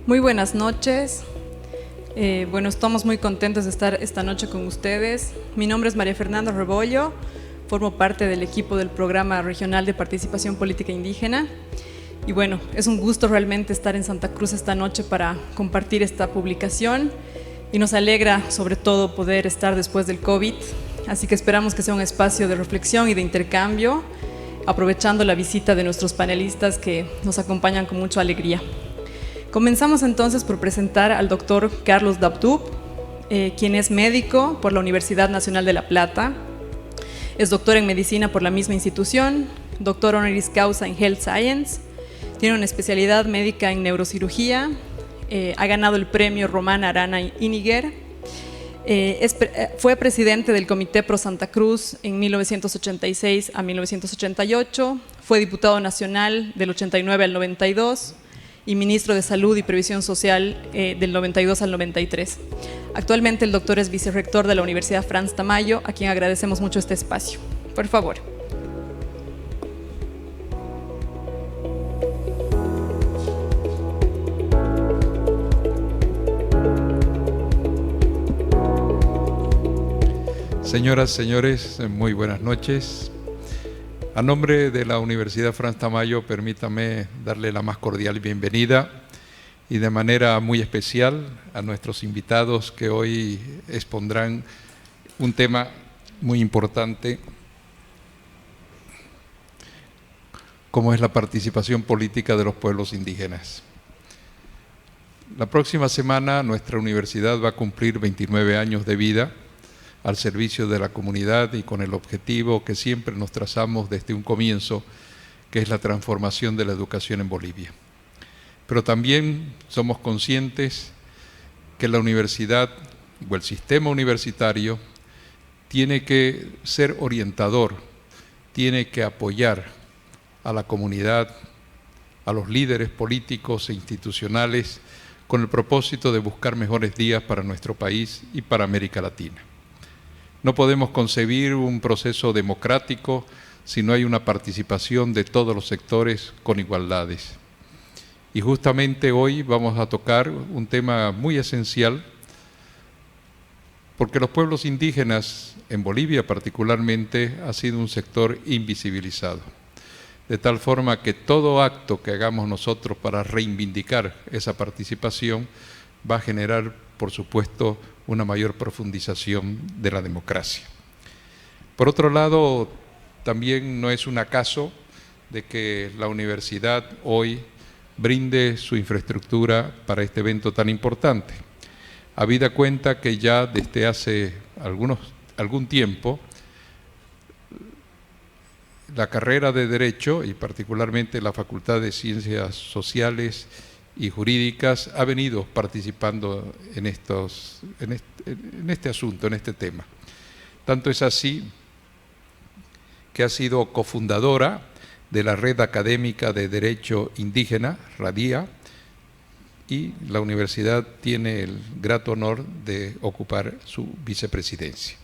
Muy buenas noches. Bueno, estamos muy contentos de estar esta noche con ustedes. Mi nombre es María Fernanda Rebollo, formo parte del equipo del Programa Regional de Participación Política Indígena. Y bueno, es un gusto realmente estar en Santa Cruz esta noche para compartir esta publicación y nos alegra sobre todo poder estar después del COVID, así que esperamos que sea un espacio de reflexión y de intercambio, aprovechando la visita de nuestros panelistas que nos acompañan con mucha alegría. Comenzamos entonces por presentar al doctor Carlos Dabdub, quien es médico por la Universidad Nacional de La Plata, es doctor en medicina por la misma institución, doctor honoris causa en Health Science, tiene una especialidad médica en neurocirugía, ha ganado el premio Román Arana Iniger, fue presidente del Comité Pro Santa Cruz en 1986 a 1988, fue diputado nacional del 89 al 92 y ministro de Salud y Previsión Social del 92 al 93. Actualmente el doctor es vicerrector de la Universidad Frans Tamayo, a quien agradecemos mucho este espacio. Por favor. Señoras, señores, muy buenas noches. A nombre de la Universidad Frans Tamayo, permítame darle la más cordial bienvenida y de manera muy especial a nuestros invitados que hoy expondrán un tema muy importante, como es la participación política de los pueblos indígenas. La próxima semana nuestra universidad va a cumplir 29 años de vida al servicio de la comunidad y con el objetivo que siempre nos trazamos desde un comienzo, que es la transformación de la educación en Bolivia. Pero también somos conscientes que la universidad o el sistema universitario tiene que ser orientador, tiene que apoyar a la comunidad, a los líderes políticos e institucionales con el propósito de buscar mejores días para nuestro país y para América Latina. No podemos concebir un proceso democrático si no hay una participación de todos los sectores con igualdades. Y justamente hoy vamos a tocar un tema muy esencial, porque los pueblos indígenas, en Bolivia particularmente, ha sido un sector invisibilizado. De tal forma que todo acto que hagamos nosotros para reivindicar esa participación va a generar, por supuesto, una mayor profundización de la democracia. Por otro lado, también no es un acaso de que la universidad hoy brinde su infraestructura para este evento tan importante. Habida cuenta que ya desde hace algún tiempo, la carrera de Derecho y particularmente la Facultad de Ciencias Sociales y Jurídicas ha venido participando en este asunto, en este tema. Tanto es así que ha sido cofundadora de la Red Académica de Derecho Indígena, RADIA, y la universidad tiene el grato honor de ocupar su vicepresidencia.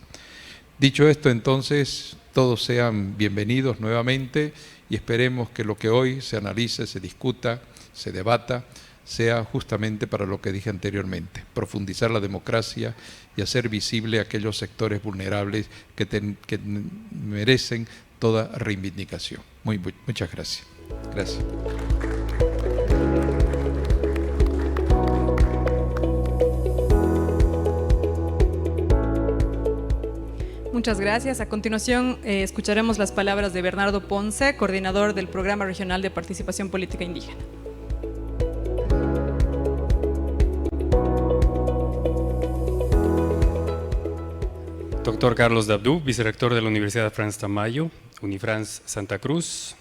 Dicho esto, entonces, todos sean bienvenidos nuevamente y esperemos que lo que hoy se analice, se discuta, se debata, sea justamente para lo que dije anteriormente, profundizar la democracia y hacer visible a aquellos sectores vulnerables que merecen toda reivindicación. Muchas gracias. Gracias. Muchas gracias. A continuación escucharemos las palabras de Bernardo Ponce, coordinador del Programa Regional de Participación Política Indígena. Doctor Carlos Dabdub, vicerrector de la Universidad Frans Tamayo, Unifrans Santa Cruz,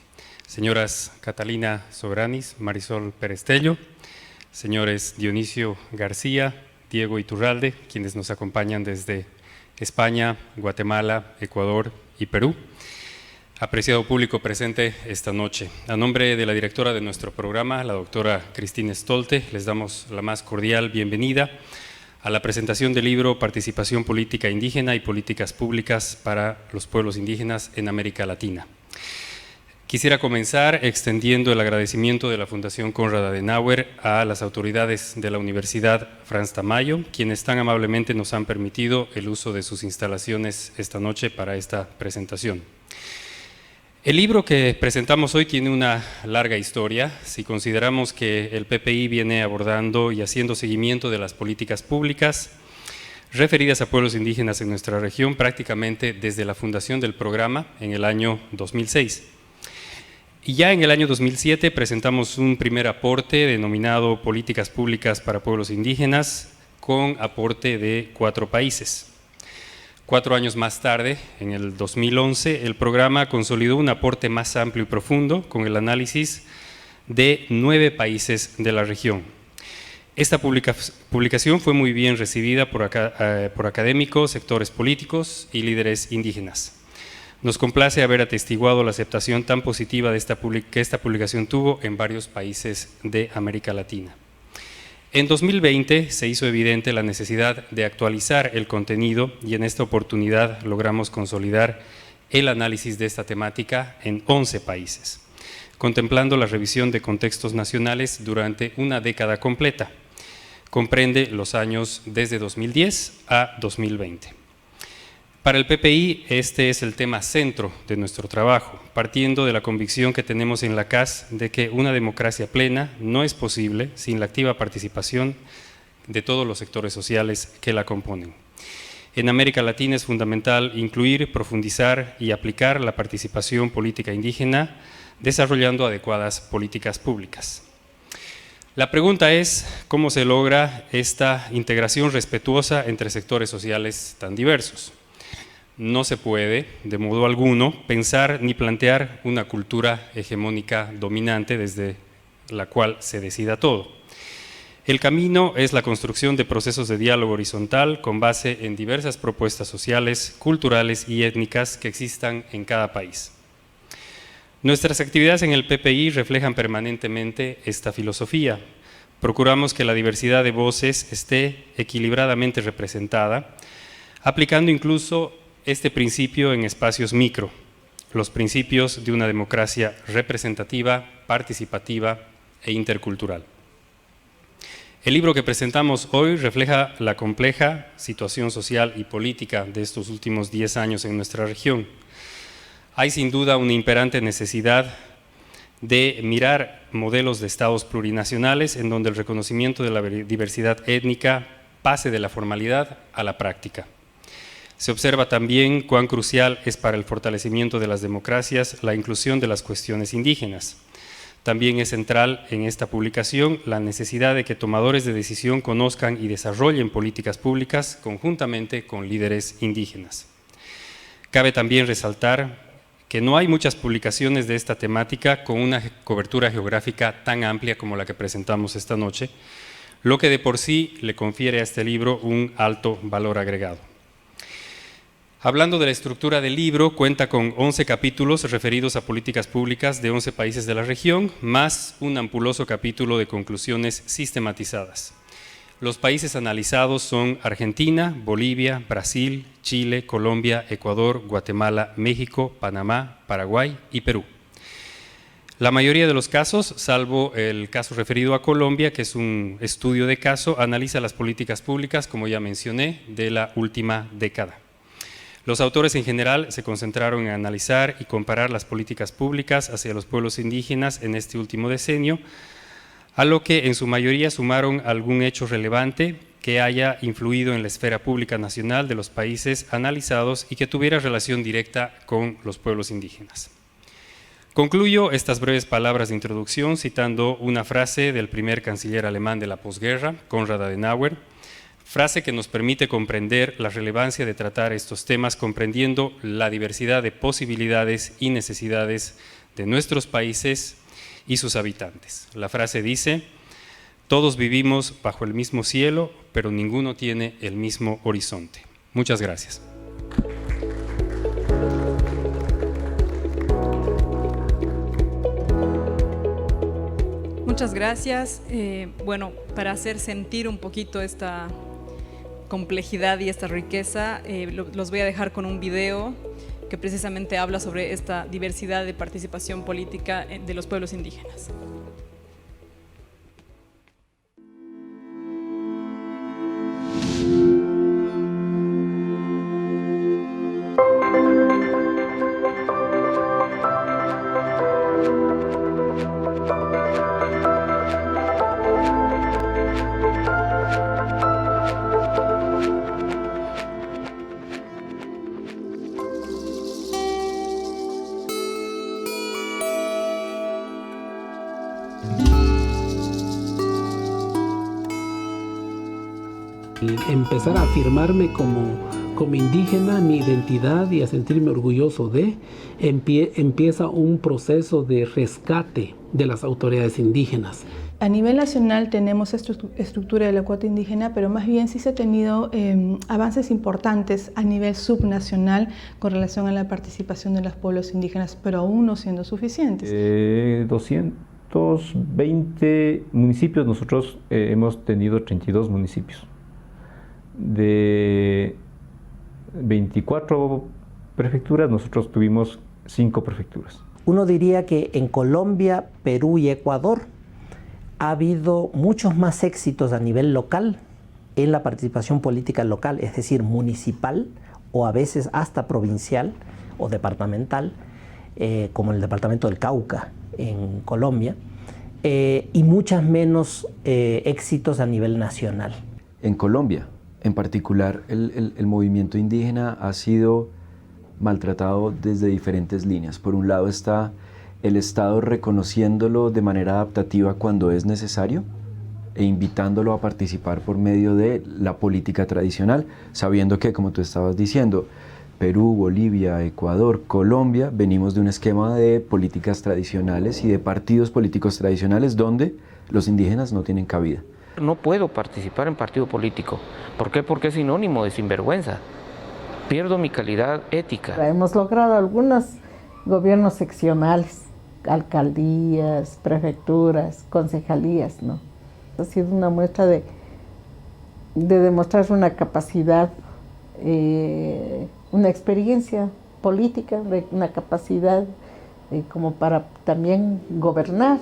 señoras Catalina Sobranis, Marisol Perestello, señores Dionisio García, Diego Iturralde, quienes nos acompañan desde España, Guatemala, Ecuador y Perú. Apreciado público presente esta noche, a nombre de la directora de nuestro programa, la doctora Cristina Stolte, les damos la más cordial bienvenida a la presentación del libro Participación Política Indígena y Políticas Públicas para los Pueblos Indígenas en América Latina. Quisiera comenzar extendiendo el agradecimiento de la Fundación Konrad Adenauer a las autoridades de la Universidad Franz Tamayo, quienes tan amablemente nos han permitido el uso de sus instalaciones esta noche para esta presentación. El libro que presentamos hoy tiene una larga historia. Si consideramos que el PPI viene abordando y haciendo seguimiento de las políticas públicas referidas a pueblos indígenas en nuestra región prácticamente desde la fundación del programa en el año 2006. Y ya en el año 2007 presentamos un primer aporte denominado Políticas Públicas para Pueblos Indígenas, con aporte de 4 países. 4 años más tarde, en el 2011, el programa consolidó un aporte más amplio y profundo con el análisis de 9 países de la región. Esta publicación fue muy bien recibida por académicos, sectores políticos y líderes indígenas. Nos complace haber atestiguado la aceptación tan positiva que esta publicación tuvo en varios países de América Latina. En 2020 se hizo evidente la necesidad de actualizar el contenido y en esta oportunidad logramos consolidar el análisis de esta temática en 11 países, contemplando la revisión de contextos nacionales durante una década completa. Comprende los años desde 2010 a 2020. Para el PPI, este es el tema centro de nuestro trabajo, partiendo de la convicción que tenemos en la CAS de que una democracia plena no es posible sin la activa participación de todos los sectores sociales que la componen. En América Latina es fundamental incluir, profundizar y aplicar la participación política indígena, desarrollando adecuadas políticas públicas. La pregunta es, ¿cómo se logra esta integración respetuosa entre sectores sociales tan diversos? No se puede, de modo alguno, pensar ni plantear una cultura hegemónica dominante desde la cual se decida todo. El camino es la construcción de procesos de diálogo horizontal con base en diversas propuestas sociales, culturales y étnicas que existan en cada país. Nuestras actividades en el PPI reflejan permanentemente esta filosofía. Procuramos que la diversidad de voces esté equilibradamente representada, aplicando incluso este principio en espacios micro, los principios de una democracia representativa, participativa e intercultural. El libro que presentamos hoy refleja la compleja situación social y política de estos últimos 10 años en nuestra región. Hay sin duda una imperante necesidad de mirar modelos de estados plurinacionales en donde el reconocimiento de la diversidad étnica pase de la formalidad a la práctica. Se observa también cuán crucial es para el fortalecimiento de las democracias la inclusión de las cuestiones indígenas. También es central en esta publicación la necesidad de que tomadores de decisión conozcan y desarrollen políticas públicas conjuntamente con líderes indígenas. Cabe también resaltar que no hay muchas publicaciones de esta temática con una cobertura geográfica tan amplia como la que presentamos esta noche, lo que de por sí le confiere a este libro un alto valor agregado. Hablando de la estructura del libro, cuenta con 11 capítulos referidos a políticas públicas de 11 países de la región, más un ampuloso capítulo de conclusiones sistematizadas. Los países analizados son Argentina, Bolivia, Brasil, Chile, Colombia, Ecuador, Guatemala, México, Panamá, Paraguay y Perú. La mayoría de los casos, salvo el caso referido a Colombia, que es un estudio de caso, analiza las políticas públicas, como ya mencioné, de la última década. Los autores en general se concentraron en analizar y comparar las políticas públicas hacia los pueblos indígenas en este último decenio, a lo que en su mayoría sumaron algún hecho relevante que haya influido en la esfera pública nacional de los países analizados y que tuviera relación directa con los pueblos indígenas. Concluyo estas breves palabras de introducción citando una frase del primer canciller alemán de la posguerra, Konrad Adenauer, frase que nos permite comprender la relevancia de tratar estos temas comprendiendo la diversidad de posibilidades y necesidades de nuestros países y sus habitantes. La frase dice: todos vivimos bajo el mismo cielo, pero ninguno tiene el mismo horizonte. Muchas gracias. Muchas gracias. Bueno, para hacer sentir un poquito esta complejidad y esta riqueza, los voy a dejar con un video que precisamente habla sobre esta diversidad de participación política de los pueblos indígenas. Empezar a afirmarme como indígena, mi identidad, y a sentirme orgulloso de, empieza un proceso de rescate de las autoridades indígenas. A nivel nacional tenemos estructura de la cuota indígena, pero más bien sí se ha tenido avances importantes a nivel subnacional con relación a la participación de los pueblos indígenas, pero aún no siendo suficientes. 220 municipios, nosotros hemos tenido 32 municipios. De 24 prefecturas, nosotros tuvimos 5 prefecturas. Uno diría que en Colombia, Perú y Ecuador ha habido muchos más éxitos a nivel local en la participación política local, es decir, municipal o a veces hasta provincial o departamental, como el departamento del Cauca en Colombia, y muchas menos éxitos a nivel nacional. En Colombia, en particular, el movimiento indígena ha sido maltratado desde diferentes líneas. Por un lado está el Estado reconociéndolo de manera adaptativa cuando es necesario e invitándolo a participar por medio de la política tradicional, sabiendo que, como tú estabas diciendo, Perú, Bolivia, Ecuador, Colombia, venimos de un esquema de políticas tradicionales y de partidos políticos tradicionales donde los indígenas no tienen cabida. No puedo participar en partido político. ¿Por qué? Porque es sinónimo de sinvergüenza. Pierdo mi calidad ética. Hemos logrado algunos gobiernos seccionales, alcaldías, prefecturas, concejalías, ¿no? Ha sido una muestra de demostrar una capacidad, una experiencia política, una capacidad como para también gobernar.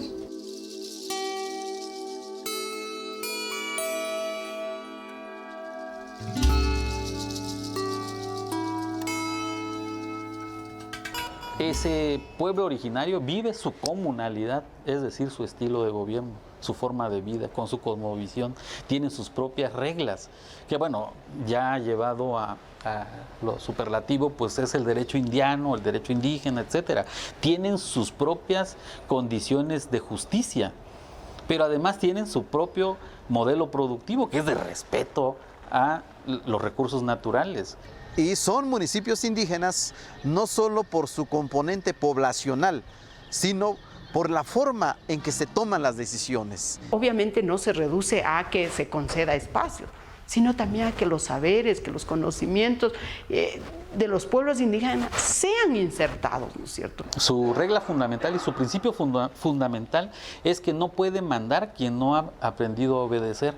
Ese pueblo originario vive su comunalidad, es decir, su estilo de gobierno, su forma de vida, con su cosmovisión, tienen sus propias reglas, que bueno, ya llevado a lo superlativo, pues es el derecho indiano, el derecho indígena, etcétera. Tienen sus propias condiciones de justicia, pero además tienen su propio modelo productivo, que es de respeto a los recursos naturales. Y son municipios indígenas no solo por su componente poblacional, sino por la forma en que se toman las decisiones. Obviamente no se reduce a que se conceda espacio, sino también a que los saberes, que los conocimientos de los pueblos indígenas sean insertados, ¿no es cierto? Su regla fundamental y su principio fundamental es que no puede mandar quien no ha aprendido a obedecer.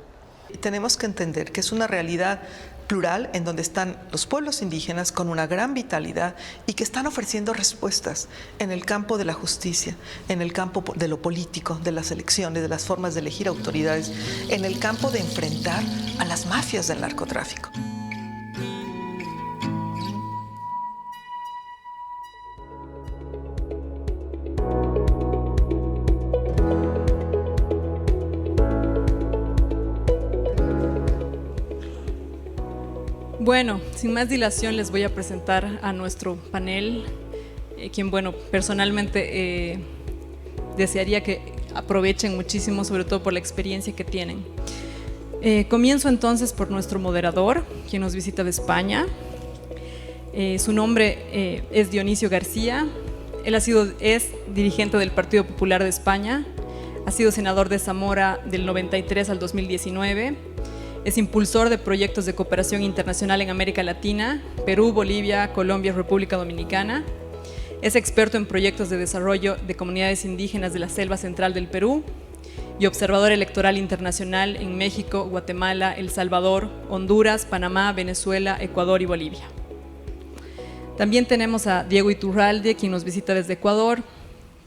Tenemos que entender que es una realidad plural en donde están los pueblos indígenas con una gran vitalidad y que están ofreciendo respuestas en el campo de la justicia, en el campo de lo político, de las elecciones, de las formas de elegir autoridades, en el campo de enfrentar a las mafias del narcotráfico. Bueno, sin más dilación les voy a presentar a nuestro panel, quien, bueno, personalmente desearía que aprovechen muchísimo, sobre todo por la experiencia que tienen. Comienzo entonces por nuestro moderador, quien nos visita de España. Su nombre es Dionisio García. Él es dirigente del Partido Popular de España, ha sido senador de Zamora del 93 al 2019. Es impulsor de proyectos de cooperación internacional en América Latina, Perú, Bolivia, Colombia y República Dominicana. Es experto en proyectos de desarrollo de comunidades indígenas de la selva central del Perú y observador electoral internacional en México, Guatemala, El Salvador, Honduras, Panamá, Venezuela, Ecuador y Bolivia. También tenemos a Diego Iturralde, quien nos visita desde Ecuador,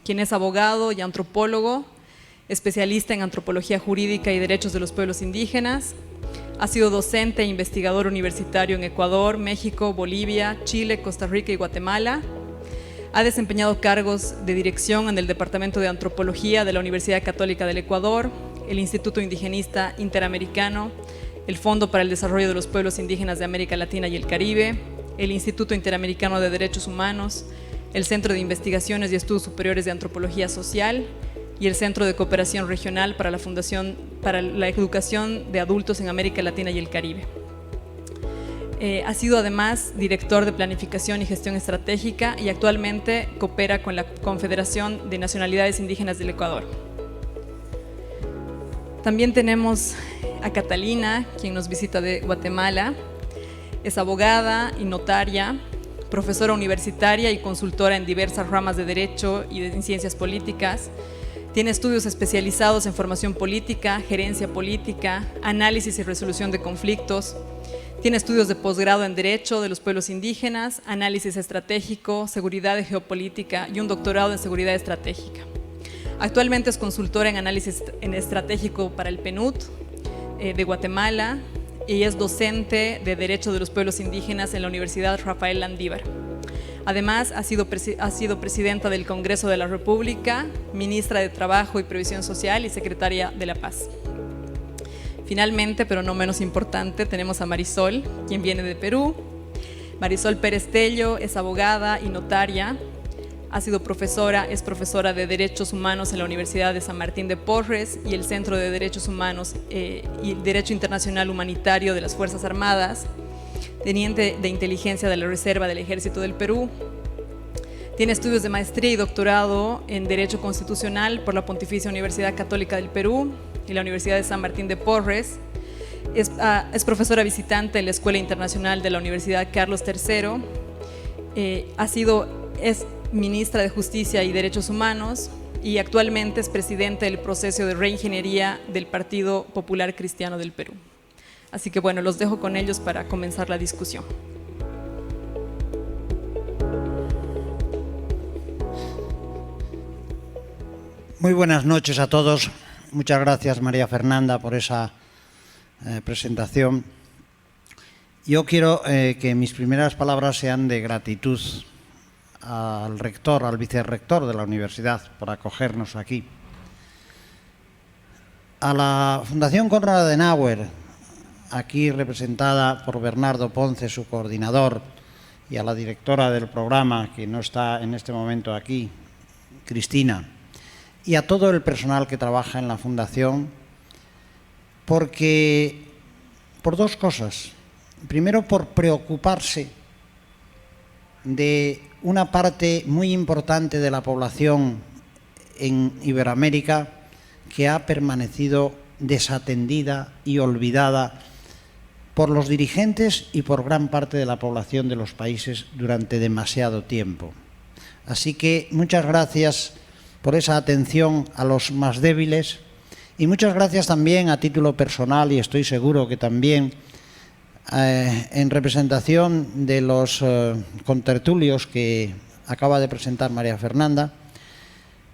quien es abogado y antropólogo, especialista en antropología jurídica y derechos de los pueblos indígenas. Ha sido docente e investigador universitario en Ecuador, México, Bolivia, Chile, Costa Rica y Guatemala. Ha desempeñado cargos de dirección en el Departamento de Antropología de la Universidad Católica del Ecuador, el Instituto Indigenista Interamericano, el Fondo para el Desarrollo de los Pueblos Indígenas de América Latina y el Caribe, el Instituto Interamericano de Derechos Humanos, el Centro de Investigaciones y Estudios Superiores de Antropología Social y el Centro de Cooperación Regional para la Fundación para la Educación de Adultos en América Latina y el Caribe. Ha sido además director de Planificación y Gestión Estratégica y actualmente coopera con la Confederación de Nacionalidades Indígenas del Ecuador. También tenemos a Catalina, quien nos visita de Guatemala. Es abogada y notaria, profesora universitaria y consultora en diversas ramas de Derecho y en Ciencias Políticas. Tiene estudios especializados en formación política, gerencia política, análisis y resolución de conflictos. Tiene estudios de posgrado en Derecho de los Pueblos Indígenas, análisis estratégico, seguridad y geopolítica y un doctorado en seguridad estratégica. Actualmente es consultora en análisis estratégico para el PNUD de Guatemala y es docente de Derecho de los Pueblos Indígenas en la Universidad Rafael Landívar. Además, ha sido presidenta del Congreso de la República, ministra de Trabajo y Previsión Social y secretaria de la Paz. Finalmente, pero no menos importante, tenemos a Marisol, quien viene de Perú. Marisol Perestello es abogada y notaria. Es profesora de Derechos Humanos en la Universidad de San Martín de Porres y el Centro de Derechos Humanos y Derecho Internacional Humanitario de las Fuerzas Armadas, teniente de inteligencia de la Reserva del Ejército del Perú. Tiene estudios de maestría y doctorado en Derecho Constitucional por la Pontificia Universidad Católica del Perú y la Universidad de San Martín de Porres. Es profesora visitante en la Escuela Internacional de la Universidad Carlos III. Es ministra de Justicia y Derechos Humanos y actualmente es presidente del proceso de reingeniería del Partido Popular Cristiano del Perú. Así que bueno, los dejo con ellos para comenzar la discusión. Muy buenas noches a todos. Muchas gracias, María Fernanda, por esa presentación. Yo quiero que mis primeras palabras sean de gratitud al rector, al vicerrector de la universidad por acogernos aquí. A la Fundación Konrad Adenauer, aquí representada por Bernardo Ponce, su coordinador, y a la directora del programa, que no está en este momento aquí, Cristina, y a todo el personal que trabaja en la Fundación, por dos cosas. Primero, por preocuparse de una parte muy importante de la población en Iberoamérica que ha permanecido desatendida y olvidada por los dirigentes y por gran parte de la población de los países durante demasiado tiempo. Así que muchas gracias por esa atención a los más débiles y muchas gracias también a título personal, y estoy seguro que también en representación de los contertulios que acaba de presentar María Fernanda,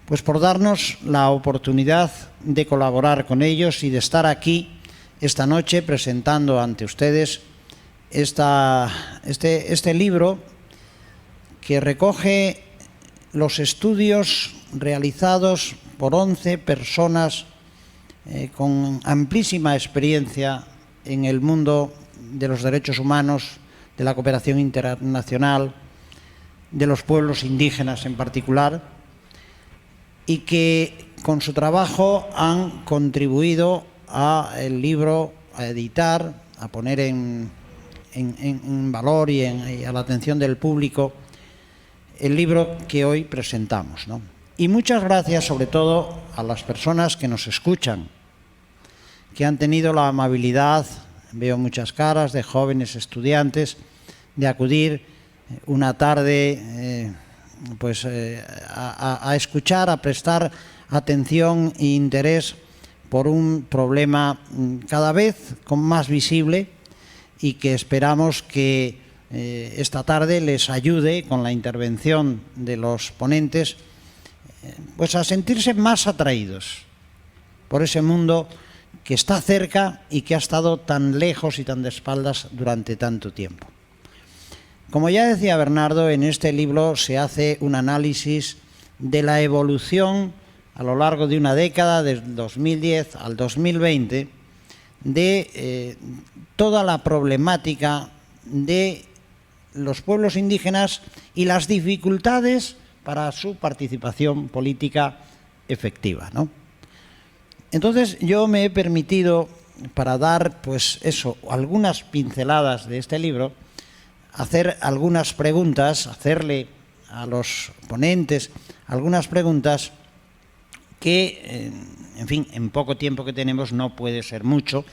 pues por darnos la oportunidad de colaborar con ellos y de estar aquí esta noche presentando ante ustedes este libro que recoge los estudios realizados por 11 personas con amplísima experiencia en el mundo de los derechos humanos, de la cooperación internacional, de los pueblos indígenas en particular, y que con su trabajo han contribuido a el libro, a editar, a poner en valor y a la atención del público el libro que hoy presentamos, ¿no? Y muchas gracias sobre todo a las personas que nos escuchan, que han tenido la amabilidad, veo muchas caras de jóvenes estudiantes, de acudir una tarde a escuchar, a prestar atención e interés por un problema cada vez más visible y que esperamos que esta tarde les ayude con la intervención de los ponentes pues a sentirse más atraídos por ese mundo que está cerca y que ha estado tan lejos y tan de espaldas durante tanto tiempo. Como ya decía Bernardo, en este libro se hace un análisis de la evolución a lo largo de una década, del 2010 al 2020, de toda la problemática de los pueblos indígenas y las dificultades para su participación política efectiva, ¿no? Entonces yo me he permitido, para dar pues eso, algunas pinceladas de este libro, hacer algunas preguntas, hacerle a los ponentes algunas preguntas que, en fin, en poco tiempo que tenemos no puede ser mucho,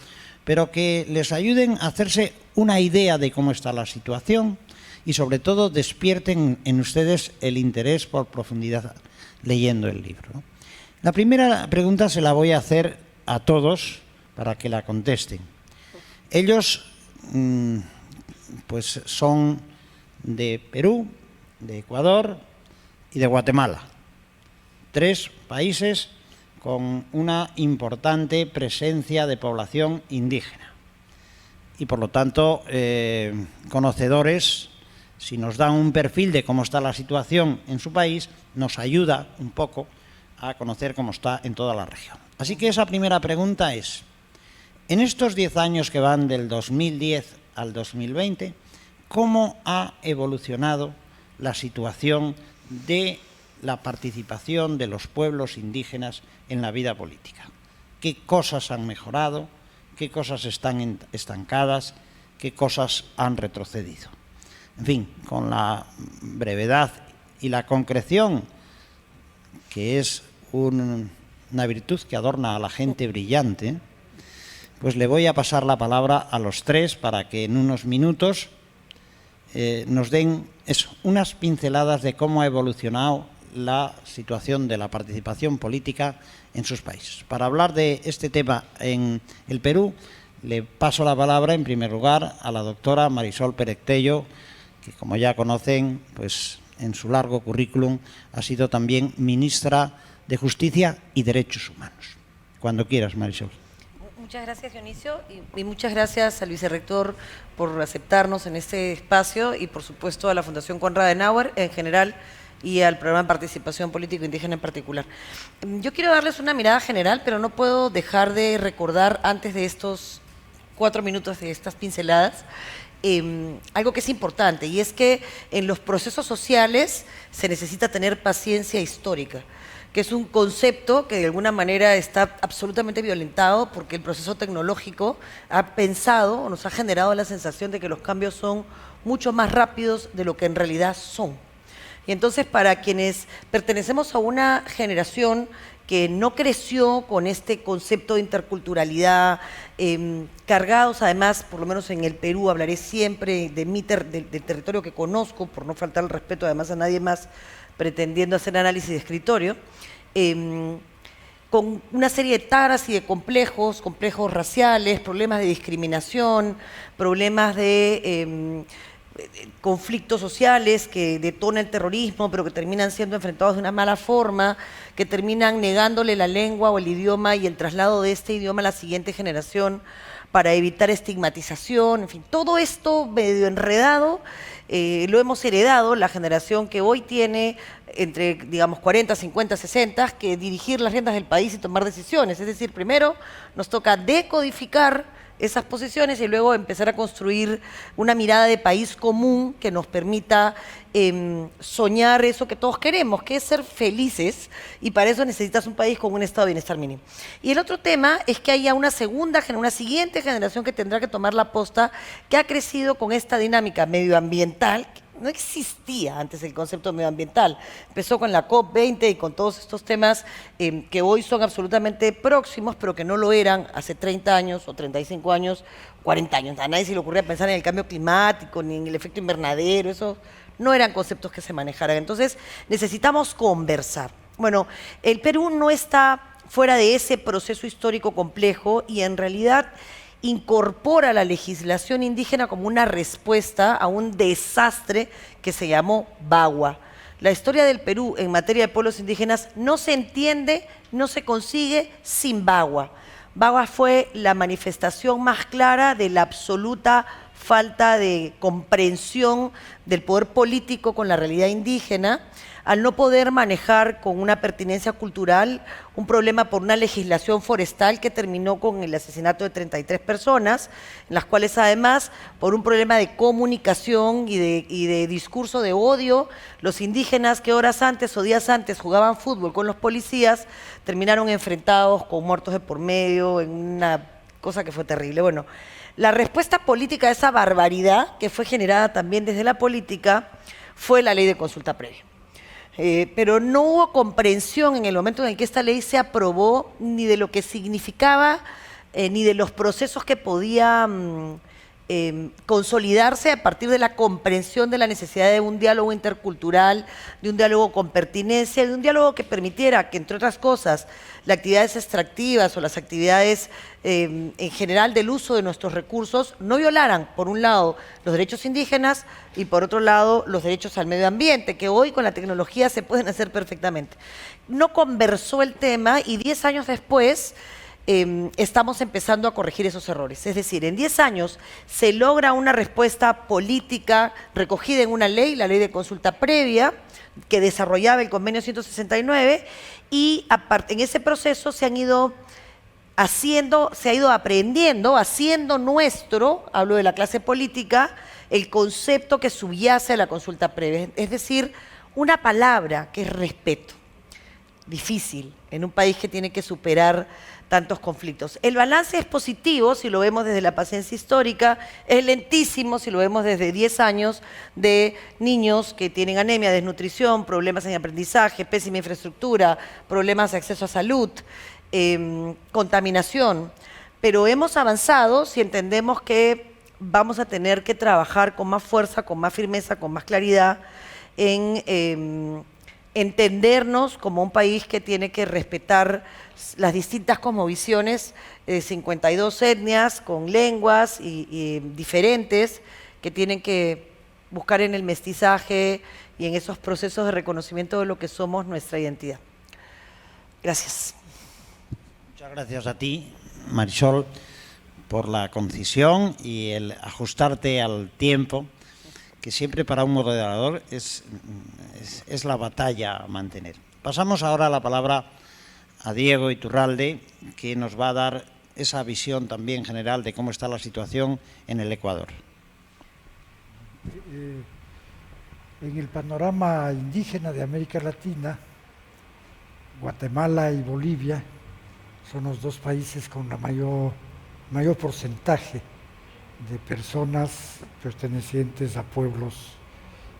pero que les ayuden a hacerse una idea de cómo está la situación y sobre todo despierten en ustedes el interés por profundidad leyendo el libro, ¿no? La primera pregunta se la voy a hacer a todos para que la contesten. Ellos pues son de Perú, de Ecuador y de Guatemala. 3 países con una importante presencia de población indígena. Y por lo tanto, conocedores, si nos dan un perfil de cómo está la situación en su país, nos ayuda un poco a conocer cómo está en toda la región. Así que esa primera pregunta es, en estos 10 años que van del 2010 al 2020, ¿cómo ha evolucionado la situación de la participación de los pueblos indígenas en la vida política? ¿Qué cosas han mejorado? ¿Qué cosas están estancadas? ¿Qué cosas han retrocedido? En fin, con la brevedad y la concreción, que es una virtud que adorna a la gente brillante, pues le voy a pasar la palabra a los 3 para que en unos minutos nos den unas pinceladas de cómo ha evolucionado la situación de la participación política en sus países. Para hablar de este tema en el Perú, le paso la palabra en primer lugar a la doctora Marisol Perestello, que como ya conocen, pues en su largo currículum ha sido también ministra de Justicia y Derechos Humanos. Cuando quieras, Marisol. Muchas gracias, Dionisio, y muchas gracias al vicerrector por aceptarnos en este espacio y, por supuesto, a la Fundación Konrad Adenauer en general y al programa de participación político indígena en particular. Yo quiero darles una mirada general, pero no puedo dejar de recordar, antes de estos 4 minutos de estas pinceladas, algo que es importante, y es que en los procesos sociales se necesita tener paciencia histórica, que es un concepto que de alguna manera está absolutamente violentado porque el proceso tecnológico ha pensado o nos ha generado la sensación de que los cambios son mucho más rápidos de lo que en realidad son. Y entonces, para quienes pertenecemos a una generación que no creció con este concepto de interculturalidad, cargados además, por lo menos en el Perú, hablaré siempre de del territorio que conozco, por no faltar el respeto además a nadie más pretendiendo hacer análisis de escritorio, con una serie de taras y de complejos raciales, problemas de discriminación, problemas de conflictos sociales que detonan el terrorismo, pero que terminan siendo enfrentados de una mala forma, que terminan negándole la lengua o el idioma y el traslado de este idioma a la siguiente generación para evitar estigmatización, en fin, todo esto medio enredado, lo hemos heredado la generación que hoy tiene entre, digamos, 40, 50, 60, que dirigir las riendas del país y tomar decisiones. Es decir, primero nos toca decodificar esas posiciones y luego empezar a construir una mirada de país común que nos permita soñar eso que todos queremos, que es ser felices, y para eso necesitas un país con un estado de bienestar mínimo. Y el otro tema es que haya una siguiente generación que tendrá que tomar la posta, que ha crecido con esta dinámica medioambiental. No existía antes el concepto medioambiental. Empezó con la COP20 y con todos estos temas que hoy son absolutamente próximos, pero que no lo eran hace 30 años o 35 años, 40 años. A nadie se le ocurría pensar en el cambio climático, ni en el efecto invernadero, eso no eran conceptos que se manejaran. Entonces necesitamos conversar. Bueno, el Perú no está fuera de ese proceso histórico complejo y en realidad incorpora la legislación indígena como una respuesta a un desastre que se llamó Bagua. La historia del Perú en materia de pueblos indígenas no se entiende, no se consigue sin Bagua. Bagua fue la manifestación más clara de la absoluta falta de comprensión del poder político con la realidad indígena, al no poder manejar con una pertinencia cultural un problema por una legislación forestal que terminó con el asesinato de 33 personas, en las cuales además, por un problema de comunicación y de discurso de odio, los indígenas que horas antes o días antes jugaban fútbol con los policías, terminaron enfrentados con muertos de por medio, en una cosa que fue terrible. Bueno, la respuesta política a esa barbaridad, que fue generada también desde la política, fue la ley de consulta previa. Pero no hubo comprensión en el momento en el que esta ley se aprobó, ni de lo que significaba, ni de los procesos que podía consolidarse a partir de la comprensión de la necesidad de un diálogo intercultural, de un diálogo con pertinencia, de un diálogo que permitiera que, entre otras cosas, las actividades extractivas o las actividades en general del uso de nuestros recursos no violaran, por un lado, los derechos indígenas y, por otro lado, los derechos al medio ambiente, que hoy con la tecnología se pueden hacer perfectamente. No conversó el tema y 10 años después estamos empezando a corregir esos errores. Es decir, en 10 años se logra una respuesta política recogida en una ley, la ley de consulta previa, que desarrollaba el convenio 169, y en ese proceso se ha ido aprendiendo, haciendo nuestro, hablo de la clase política, el concepto que subyace a la consulta previa. Es decir, una palabra que es respeto. Difícil en un país que tiene que superar tantos conflictos. El balance es positivo si lo vemos desde la paciencia histórica, es lentísimo si lo vemos desde 10 años de niños que tienen anemia, desnutrición, problemas en aprendizaje, pésima infraestructura, problemas de acceso a salud, contaminación. Pero hemos avanzado si entendemos que vamos a tener que trabajar con más fuerza, con más firmeza, con más claridad en entendernos como un país que tiene que respetar las distintas cosmovisiones, 52 etnias con lenguas y diferentes, que tienen que buscar en el mestizaje y en esos procesos de reconocimiento de lo que somos, nuestra identidad. Gracias. Muchas gracias a ti, Marisol, por la concisión y el ajustarte al tiempo, que siempre para un moderador es la batalla a mantener. Pasamos ahora la palabra a Diego Iturralde, que nos va a dar esa visión también general de cómo está la situación en el Ecuador. En el panorama indígena de América Latina, Guatemala y Bolivia son los dos países con la mayor porcentaje de personas pertenecientes a pueblos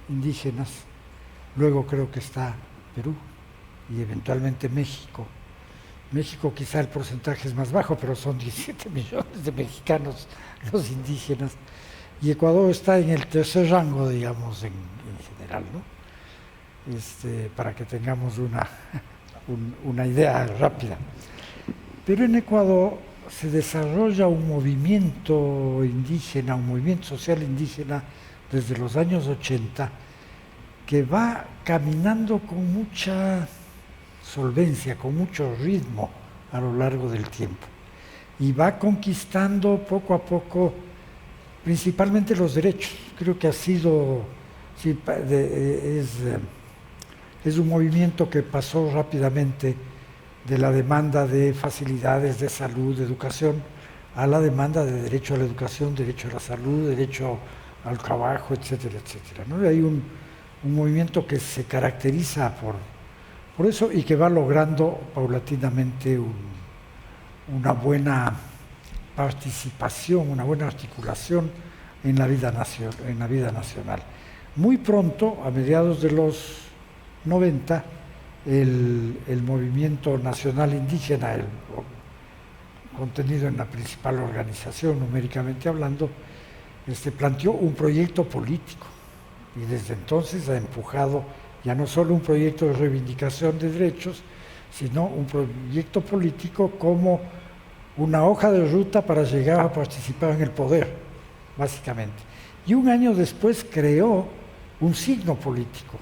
indígenas. Luego creo que está Perú y eventualmente México. México quizá el porcentaje es más bajo, pero son 17 millones de mexicanos los indígenas. Y Ecuador está en el tercer rango, digamos, en general, ¿no? Para que tengamos una idea rápida. Pero en Ecuador se desarrolla un movimiento indígena, un movimiento social indígena desde los años 80, que va caminando con mucha solvencia, con mucho ritmo a lo largo del tiempo. Y va conquistando poco a poco, principalmente los derechos. Creo que ha sido, sí, es un movimiento que pasó rápidamente de la demanda de facilidades de salud, de educación, a la demanda de derecho a la educación, derecho a la salud, derecho al trabajo, etcétera, etcétera, ¿no? Y hay un movimiento que se caracteriza por eso y que va logrando paulatinamente una buena participación, una buena articulación en la vida nacional. Muy pronto, a mediados de los 90, el movimiento nacional indígena, el contenido en la principal organización, numéricamente hablando, planteó un proyecto político y desde entonces ha empujado ya no solo un proyecto de reivindicación de derechos, sino un proyecto político como una hoja de ruta para llegar a participar en el poder, básicamente. Y un año después creó un signo político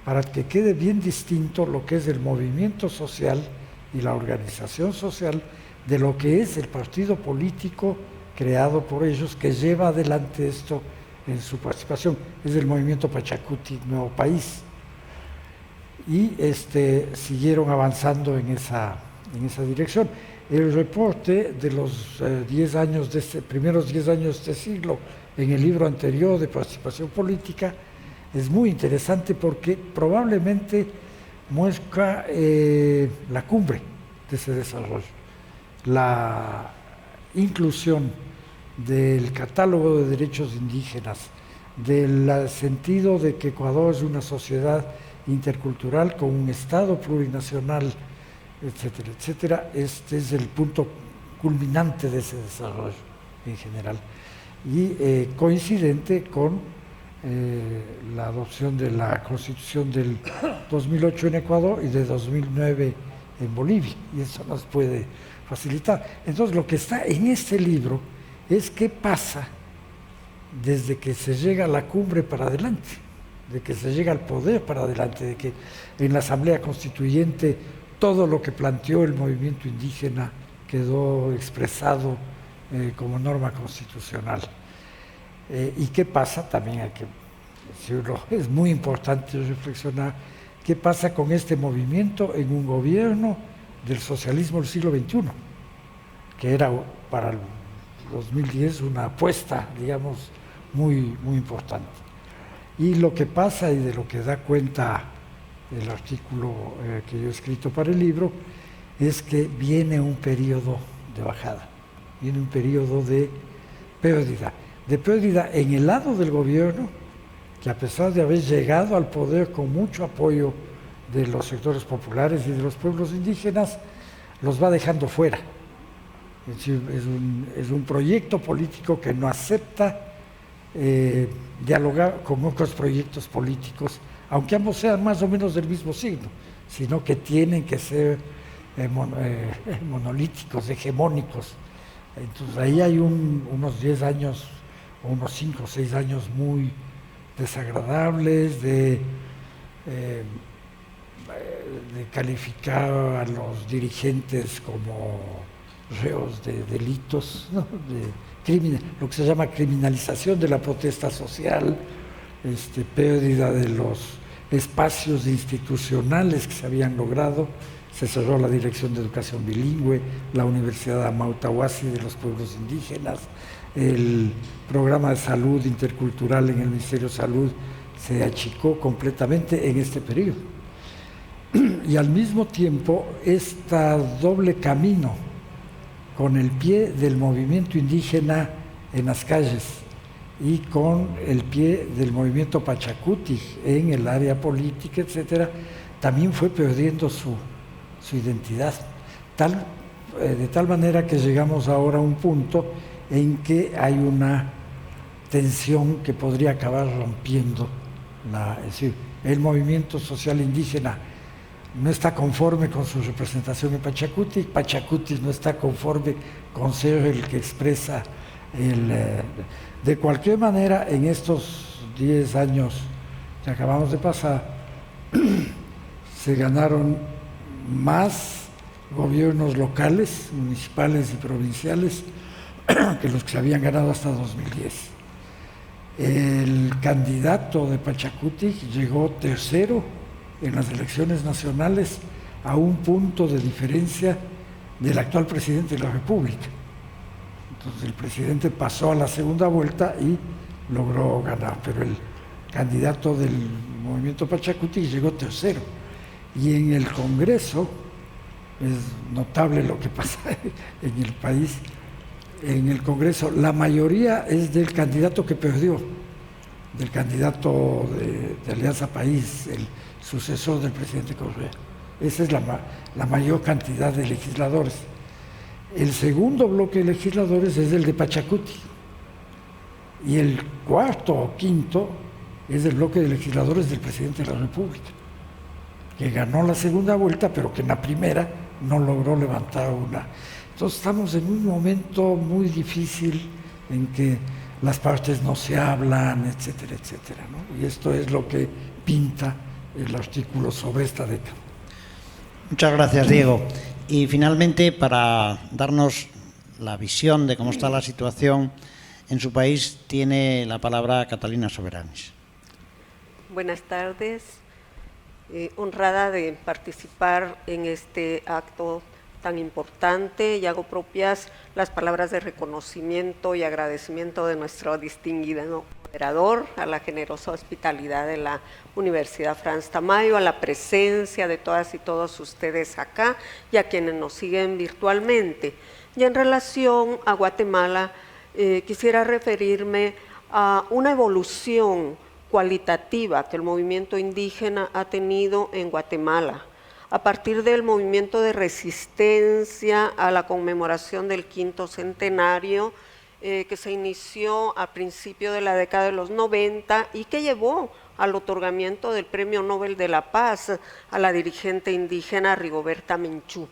para que quede bien distinto lo que es el movimiento social y la organización social de lo que es el partido político creado por ellos, que lleva adelante esto en su participación. Es el movimiento Pachacuti Nuevo País. Y siguieron avanzando en esa dirección. El reporte de los 10 años primeros 10 años de este siglo, en el libro anterior de participación política, es muy interesante porque probablemente muestra la cumbre de ese desarrollo, la inclusión del catálogo de derechos indígenas, del sentido de que Ecuador es una sociedad intercultural con un Estado plurinacional, etcétera, etcétera. Este es el punto culminante de ese desarrollo en general y coincidente con la adopción de la Constitución del 2008 en Ecuador y de 2009 en Bolivia, y eso nos puede facilitar. Entonces, lo que está en este libro es qué pasa desde que se llega a la cumbre para adelante, de que se llega al poder para adelante, de que en la Asamblea Constituyente todo lo que planteó el movimiento indígena quedó expresado como norma constitucional. ¿Y qué pasa? También hay que decirlo, es muy importante reflexionar qué pasa con este movimiento en un gobierno del socialismo del siglo XXI, que era para el 2010 una apuesta, digamos, muy, muy importante. Y lo que pasa y de lo que da cuenta el artículo que yo he escrito para el libro es que viene un periodo de bajada, viene un periodo de pérdida en el lado del gobierno, que a pesar de haber llegado al poder con mucho apoyo de los sectores populares y de los pueblos indígenas, los va dejando fuera. Es decir, es un proyecto político que no acepta dialogar con otros proyectos políticos, aunque ambos sean más o menos del mismo signo, sino que tienen que ser monolíticos, hegemónicos. Entonces ahí hay unos 10 años, o unos 5 o 6 años muy desagradables de calificar a los dirigentes como reos de delitos, ¿no? Lo que se llama criminalización de la protesta social, pérdida de los espacios institucionales que se habían logrado. Se cerró la Dirección de Educación Bilingüe, la Universidad de Amautahuasi de los pueblos indígenas, el programa de salud intercultural en el Ministerio de Salud se achicó completamente en este periodo. Y al mismo tiempo, este doble camino con el pie del movimiento indígena en las calles y con el pie del movimiento Pachacuti en el área política, etcétera, también fue perdiendo su identidad, de tal manera que llegamos ahora a un punto en que hay una tensión que podría acabar rompiendo, es decir, el movimiento social indígena no está conforme con su representación en Pachacuti, Pachacuti no está conforme con ser el que expresa de cualquier manera, en estos 10 años que acabamos de pasar, se ganaron más gobiernos locales, municipales y provinciales que los que se habían ganado hasta 2010. El candidato de Pachacuti llegó tercero en las elecciones nacionales a un punto de diferencia del actual presidente de la República. Entonces el presidente pasó a la segunda vuelta y logró ganar, pero el candidato del movimiento Pachacuti llegó tercero. Y en el Congreso, es notable lo que pasa en el país, en el Congreso la mayoría es del candidato que perdió, del candidato de Alianza País, el sucesor del presidente Correa. Esa es la mayor cantidad de legisladores. El segundo bloque de legisladores es el de Pachacuti. Y el cuarto o quinto es el bloque de legisladores del presidente de la República, que ganó la segunda vuelta, pero que en la primera no logró levantar una. Entonces estamos en un momento muy difícil en que las partes no se hablan, etcétera, etcétera, ¿no? Y esto es lo que pinta el artículo sobre esta década. Muchas gracias, Diego. Y finalmente, para darnos la visión de cómo está la situación en su país, tiene la palabra Catalina Soberanis. Buenas tardes. Honrada de participar en este acto tan importante, y hago propias las palabras de reconocimiento y agradecimiento de nuestro distinguido moderador, a la generosa hospitalidad de la Universidad Franz Tamayo, a la presencia de todas y todos ustedes acá y a quienes nos siguen virtualmente. Y en relación a Guatemala, quisiera referirme a una evolución cualitativa que el movimiento indígena ha tenido en Guatemala, a partir del movimiento de resistencia a la conmemoración del 5º centenario que se inició a principio de la década de los 90 y que llevó al otorgamiento del Premio Nobel de la Paz a la dirigente indígena Rigoberta Menchú.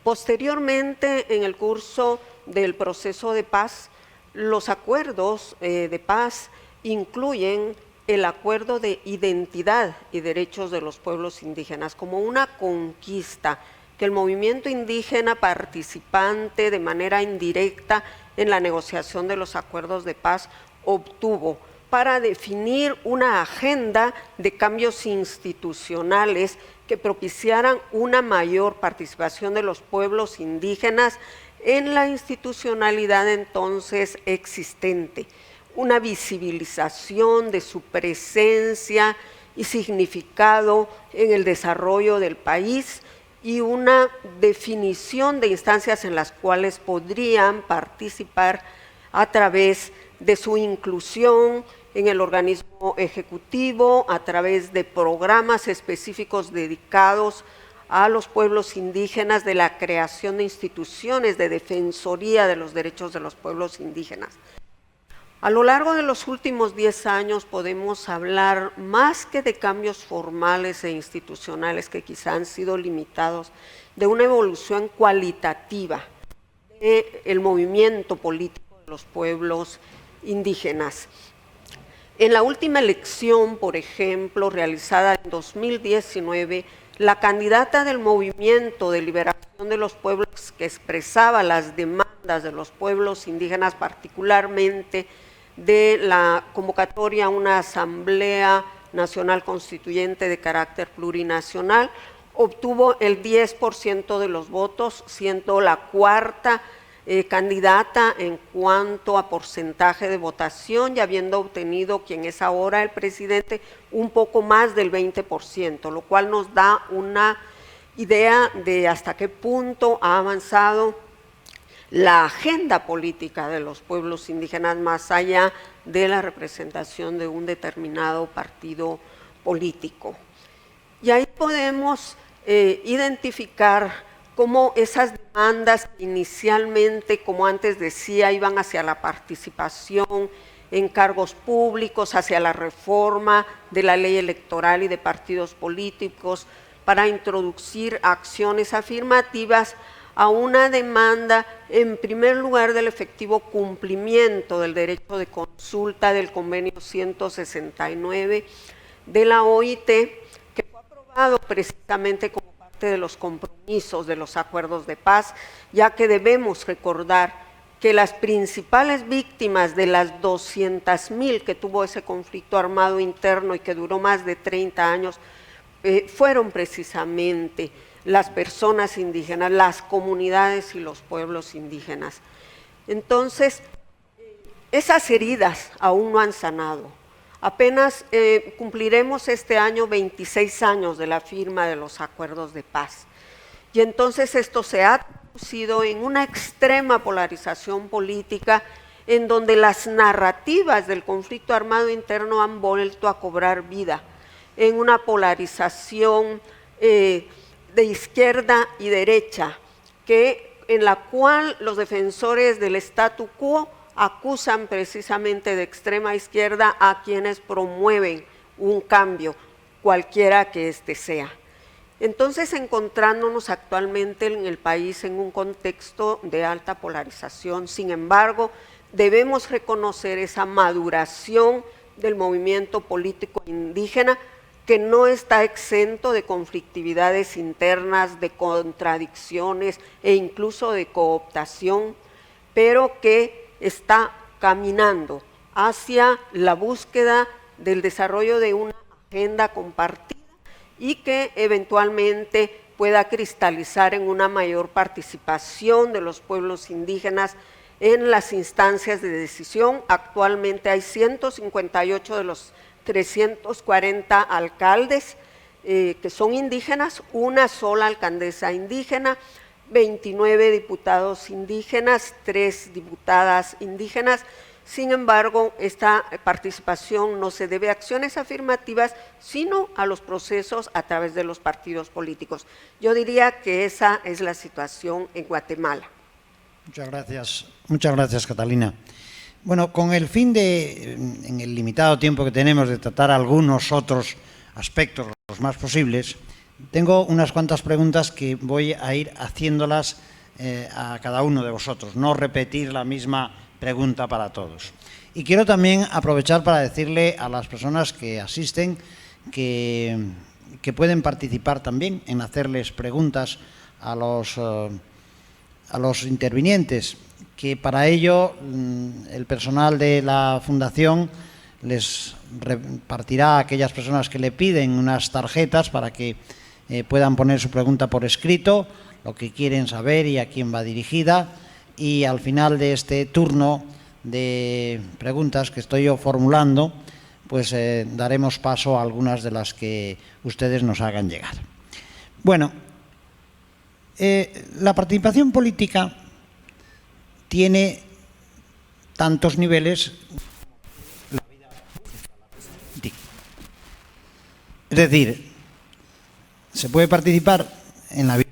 Posteriormente, en el curso del proceso de paz, los acuerdos de paz incluyen el acuerdo de identidad y derechos de los pueblos indígenas como una conquista que el movimiento indígena participante de manera indirecta en la negociación de los acuerdos de paz obtuvo para definir una agenda de cambios institucionales que propiciaran una mayor participación de los pueblos indígenas en la institucionalidad entonces existente, una visibilización de su presencia y significado en el desarrollo del país y una definición de instancias en las cuales podrían participar a través de su inclusión en el organismo ejecutivo, a través de programas específicos dedicados a los pueblos indígenas, de la creación de instituciones de defensoría de los derechos de los pueblos indígenas. A lo largo de los últimos 10 años podemos hablar más que de cambios formales e institucionales que quizá han sido limitados, de una evolución cualitativa del movimiento político de los pueblos indígenas. En la última elección, por ejemplo, realizada en 2019, la candidata del Movimiento de Liberación de los Pueblos, que expresaba las demandas de los pueblos indígenas, particularmente de la convocatoria a una Asamblea Nacional Constituyente de carácter plurinacional, obtuvo el 10% de los votos, siendo la cuarta candidata en cuanto a porcentaje de votación y habiendo obtenido quien es ahora el presidente un poco más del 20%, lo cual nos da una idea de hasta qué punto ha avanzado la agenda política de los pueblos indígenas más allá de la representación de un determinado partido político. Y ahí podemos identificar cómo esas demandas inicialmente, como antes decía, iban hacia la participación en cargos públicos, hacia la reforma de la ley electoral y de partidos políticos para introducir acciones afirmativas a una demanda, en primer lugar, del efectivo cumplimiento del derecho de consulta del convenio 169 de la OIT, que fue aprobado precisamente como parte de los compromisos de los acuerdos de paz, ya que debemos recordar que las principales víctimas de las 200,000 que tuvo ese conflicto armado interno y que duró más de 30 años, fueron precisamente las personas indígenas, las comunidades y los pueblos indígenas. Entonces, esas heridas aún no han sanado. Apenas cumpliremos este año 26 años de la firma de los acuerdos de paz. Y entonces esto se ha traducido en una extrema polarización política en donde las narrativas del conflicto armado interno han vuelto a cobrar vida, en una polarización de izquierda y derecha, en la cual los defensores del statu quo acusan precisamente de extrema izquierda a quienes promueven un cambio, cualquiera que éste sea. Entonces, encontrándonos actualmente en el país en un contexto de alta polarización, sin embargo, debemos reconocer esa maduración del movimiento político indígena, que no está exento de conflictividades internas, de contradicciones e incluso de cooptación, pero que está caminando hacia la búsqueda del desarrollo de una agenda compartida y que eventualmente pueda cristalizar en una mayor participación de los pueblos indígenas en las instancias de decisión. Actualmente hay 158 de los 340 alcaldes que son indígenas, una sola alcaldesa indígena, 29 diputados indígenas, 3 diputadas indígenas. Sin embargo, esta participación no se debe a acciones afirmativas, sino a los procesos a través de los partidos políticos. Yo diría que esa es la situación en Guatemala. Muchas gracias, Catalina. Bueno, con el fin de, en el limitado tiempo que tenemos, de tratar algunos otros aspectos, los más posibles, tengo unas cuantas preguntas que voy a ir haciéndolas a cada uno de vosotros, no repetir la misma pregunta para todos. Y quiero también aprovechar para decirle a las personas que asisten que pueden participar también en hacerles preguntas a los intervinientes, que para ello el personal de la Fundación les repartirá a aquellas personas que le piden unas tarjetas para que puedan poner su pregunta por escrito, lo que quieren saber y a quién va dirigida. Y al final de este turno de preguntas que estoy yo formulando, pues daremos paso a algunas de las que ustedes nos hagan llegar. Bueno, la participación política tiene tantos niveles. Es decir, se puede participar en la vida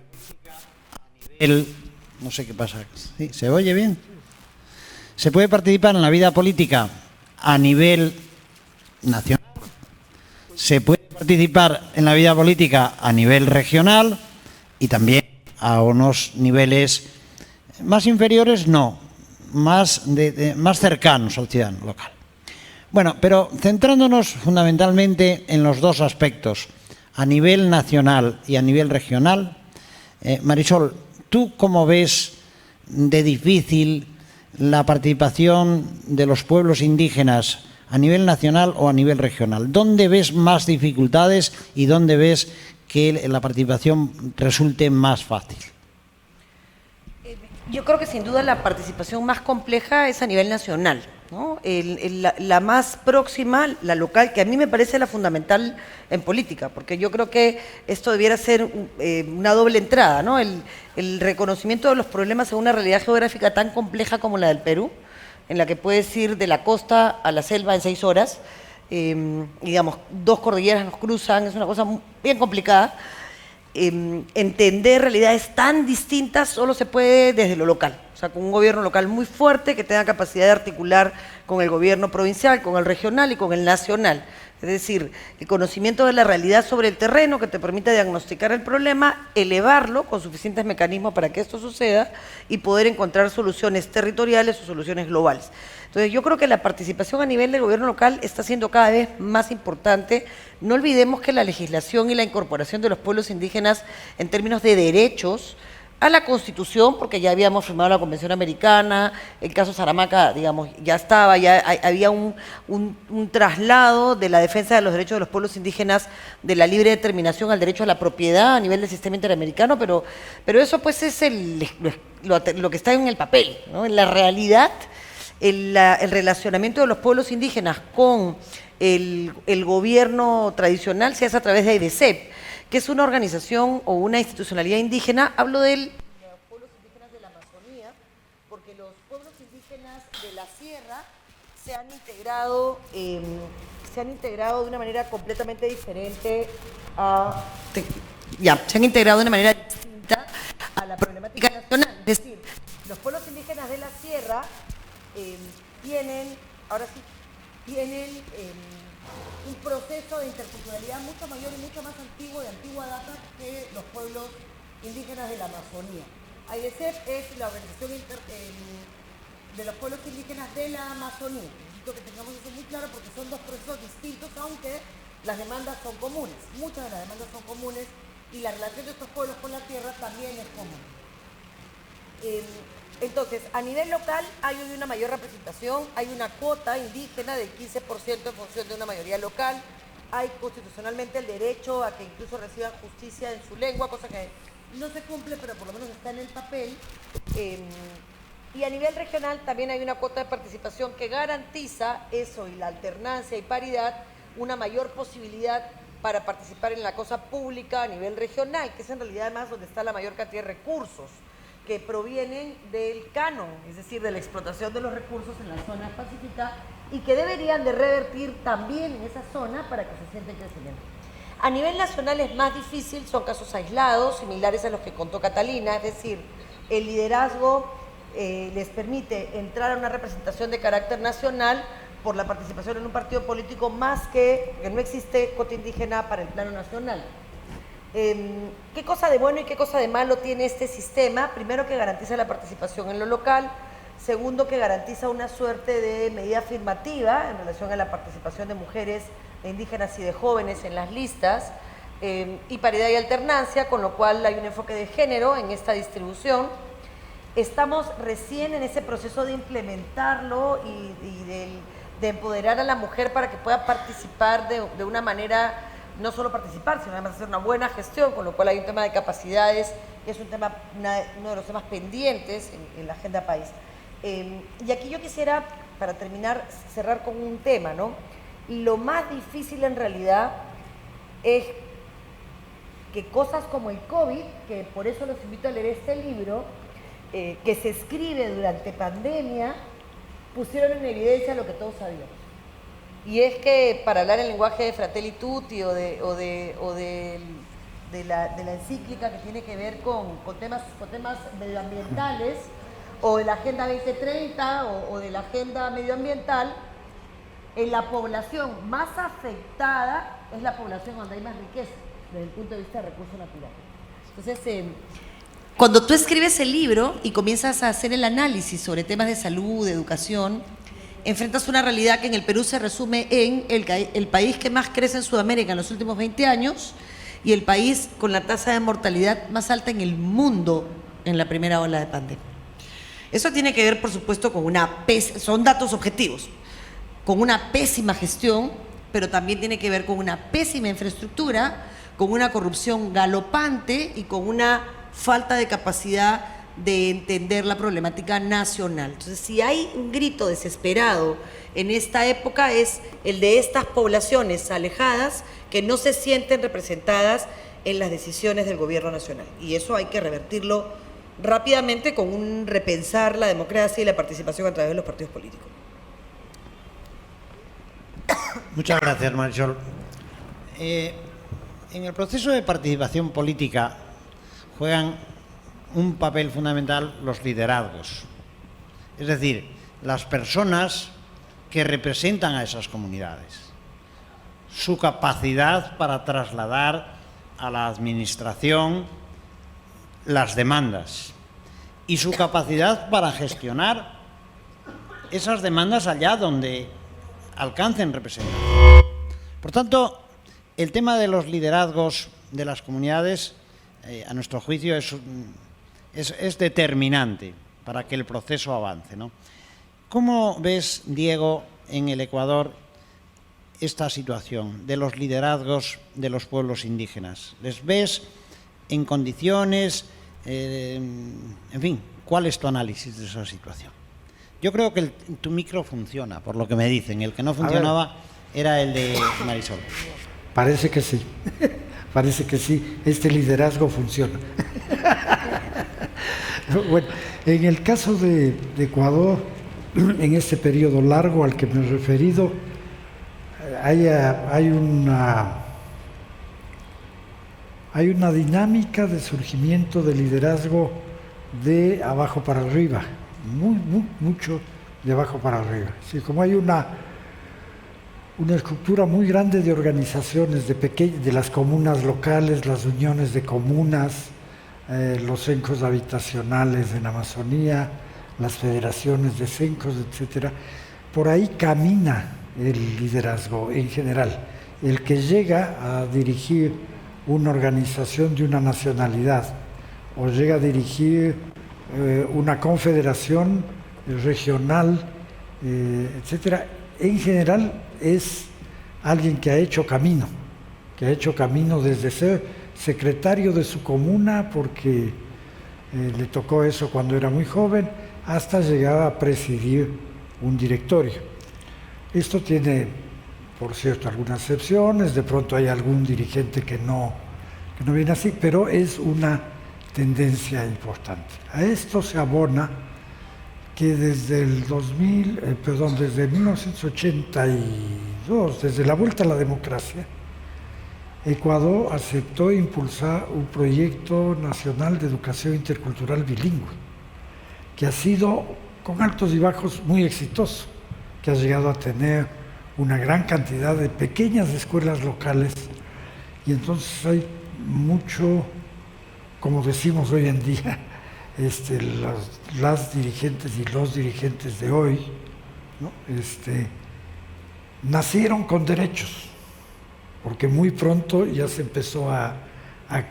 a nivel... No sé qué pasa. ¿Sí? ¿Se oye bien? Se puede participar en la vida política a nivel nacional. Se puede participar en la vida política a nivel regional y también a unos niveles más inferiores, no, más cercanos al ciudadano local. Bueno, pero centrándonos fundamentalmente en los dos aspectos, a nivel nacional y a nivel regional, Marisol, ¿tú cómo ves de difícil la participación de los pueblos indígenas a nivel nacional o a nivel regional? ¿Dónde ves más dificultades y dónde ves que la participación resulte más fácil? Yo creo que sin duda la participación más compleja es a nivel nacional, ¿no? La más próxima, la local, que a mí me parece la fundamental en política, porque yo creo que esto debiera ser una doble entrada, ¿no? El reconocimiento de los problemas en una realidad geográfica tan compleja como la del Perú, en la que puedes ir de la costa a la selva en 6 horas, digamos, 2 cordilleras nos cruzan, es una cosa bien complicada. Entender realidades tan distintas solo se puede desde lo local, o sea, con un gobierno local muy fuerte que tenga capacidad de articular con el gobierno provincial, con el regional y con el nacional. Es decir, el conocimiento de la realidad sobre el terreno que te permite diagnosticar el problema, elevarlo con suficientes mecanismos para que esto suceda y poder encontrar soluciones territoriales o soluciones globales. Entonces, yo creo que la participación a nivel del gobierno local está siendo cada vez más importante. No olvidemos que la legislación y la incorporación de los pueblos indígenas en términos de derechos a la Constitución, porque ya habíamos firmado la Convención Americana, el caso Saramaca, digamos, ya estaba, ya había un traslado de la defensa de los derechos de los pueblos indígenas, de la libre determinación al derecho a la propiedad a nivel del sistema interamericano, pero eso pues es lo que está en el papel, ¿no? En la realidad, el relacionamiento de los pueblos indígenas con el gobierno tradicional se hace a través de EDECEP, que es una organización o una institucionalidad indígena. Hablo de los pueblos indígenas de la Amazonía, porque los pueblos indígenas de la sierra se han integrado de una manera completamente diferente se han integrado de una manera distinta a la problemática nacional. Es decir, los pueblos indígenas de la sierra tienen, ahora sí, tienen un proceso de interculturalidad mucho mayor y mucho más antiguo, de antigua data, que los pueblos indígenas de la Amazonía. AIDESEP es la organización de los pueblos indígenas de la Amazonía. Necesito que tengamos eso muy claro porque son dos procesos distintos, aunque las demandas son comunes. Muchas de las demandas son comunes y la relación de estos pueblos con la tierra también es común. Entonces, a nivel local hay una mayor representación, hay una cuota indígena del 15% en función de una mayoría local, hay constitucionalmente el derecho a que incluso reciban justicia en su lengua, cosa que no se cumple, pero por lo menos está en el papel. Y a nivel regional también hay una cuota de participación que garantiza eso y la alternancia y paridad, una mayor posibilidad para participar en la cosa pública a nivel regional, que es en realidad además donde está la mayor cantidad de recursos que provienen del canon, es decir, de la explotación de los recursos en la zona pacífica y que deberían de revertir también en esa zona para que se sienta en crecimiento. A nivel nacional es más difícil, son casos aislados, similares a los que contó Catalina, es decir, el liderazgo les permite entrar a una representación de carácter nacional por la participación en un partido político más que no existe cuota indígena para el plano nacional. ¿Qué cosa de bueno y qué cosa de malo tiene este sistema? Primero, que garantiza la participación en lo local. Segundo, que garantiza una suerte de medida afirmativa en relación a la participación de mujeres, de indígenas y de jóvenes en las listas. Y paridad y alternancia, con lo cual hay un enfoque de género en esta distribución. Estamos recién en ese proceso de implementarlo y de empoderar a la mujer para que pueda participar de una manera, no solo participar, sino además hacer una buena gestión, con lo cual hay un tema de capacidades, que es uno de los temas pendientes en la agenda país. Y aquí yo quisiera, para terminar, cerrar con un tema, ¿no? Lo más difícil en realidad es que cosas como el COVID, que por eso los invito a leer este libro, que se escribe durante pandemia, pusieron en evidencia lo que todos sabíamos. Y es que, para hablar en lenguaje de Fratelli Tutti o de la encíclica que tiene que ver con temas medioambientales, o de la Agenda 2030 o de la Agenda Medioambiental, la población más afectada es la población donde hay más riqueza, desde el punto de vista de recursos naturales. Entonces, cuando tú escribes el libro y comienzas a hacer el análisis sobre temas de salud, de educación, enfrentas una realidad que en el Perú se resume en el país que más crece en Sudamérica en los últimos 20 años y el país con la tasa de mortalidad más alta en el mundo en la primera ola de pandemia. Eso tiene que ver, por supuesto, con son datos objetivos, con una pésima gestión, pero también tiene que ver con una pésima infraestructura, con una corrupción galopante y con una falta de capacidad de entender la problemática nacional. Entonces, si hay un grito desesperado en esta época, es el de estas poblaciones alejadas que no se sienten representadas en las decisiones del gobierno nacional. Y eso hay que revertirlo rápidamente con un repensar la democracia y la participación a través de los partidos políticos. Muchas gracias, Marisol. En el proceso de participación política juegan un papel fundamental los liderazgos, es decir, las personas que representan a esas comunidades, su capacidad para trasladar a la administración las demandas y su capacidad para gestionar esas demandas allá donde alcancen representación. Por tanto, el tema de los liderazgos de las comunidades, a nuestro juicio, es determinante para que el proceso avance, ¿no? ¿Cómo ves, Diego, en el Ecuador esta situación de los liderazgos de los pueblos indígenas? ¿Les ves en condiciones? En fin, ¿cuál es tu análisis de esa situación? Yo creo que tu micro funciona, por lo que me dicen. El que no funcionaba era el de Marisol. Parece que sí. Parece que sí. Este liderazgo funciona. Bueno, en el caso de Ecuador, en este periodo largo al que me he referido, hay una dinámica de surgimiento de liderazgo de abajo para arriba, mucho de abajo para arriba. Así como hay una una estructura muy grande de organizaciones de las comunas locales, las uniones de comunas, los centros habitacionales en Amazonía, las federaciones de centros, etc. Por ahí camina el liderazgo en general. El que llega a dirigir una organización de una nacionalidad o llega a dirigir una confederación regional, etc., en general es alguien que ha hecho camino desde ser secretario de su comuna, porque le tocó eso cuando era muy joven, hasta llegar a presidir un directorio. Esto tiene, por cierto, algunas excepciones, de pronto hay algún dirigente que no viene así, pero es una tendencia importante. A esto se abona que desde desde 1982, desde la vuelta a la democracia, Ecuador aceptó impulsar un proyecto nacional de educación intercultural bilingüe, que ha sido, con altos y bajos, muy exitoso, que ha llegado a tener una gran cantidad de pequeñas escuelas locales, y entonces hay mucho, como decimos hoy en día, las dirigentes y los dirigentes de hoy, ¿no? Nacieron con derechos, porque muy pronto ya se empezó a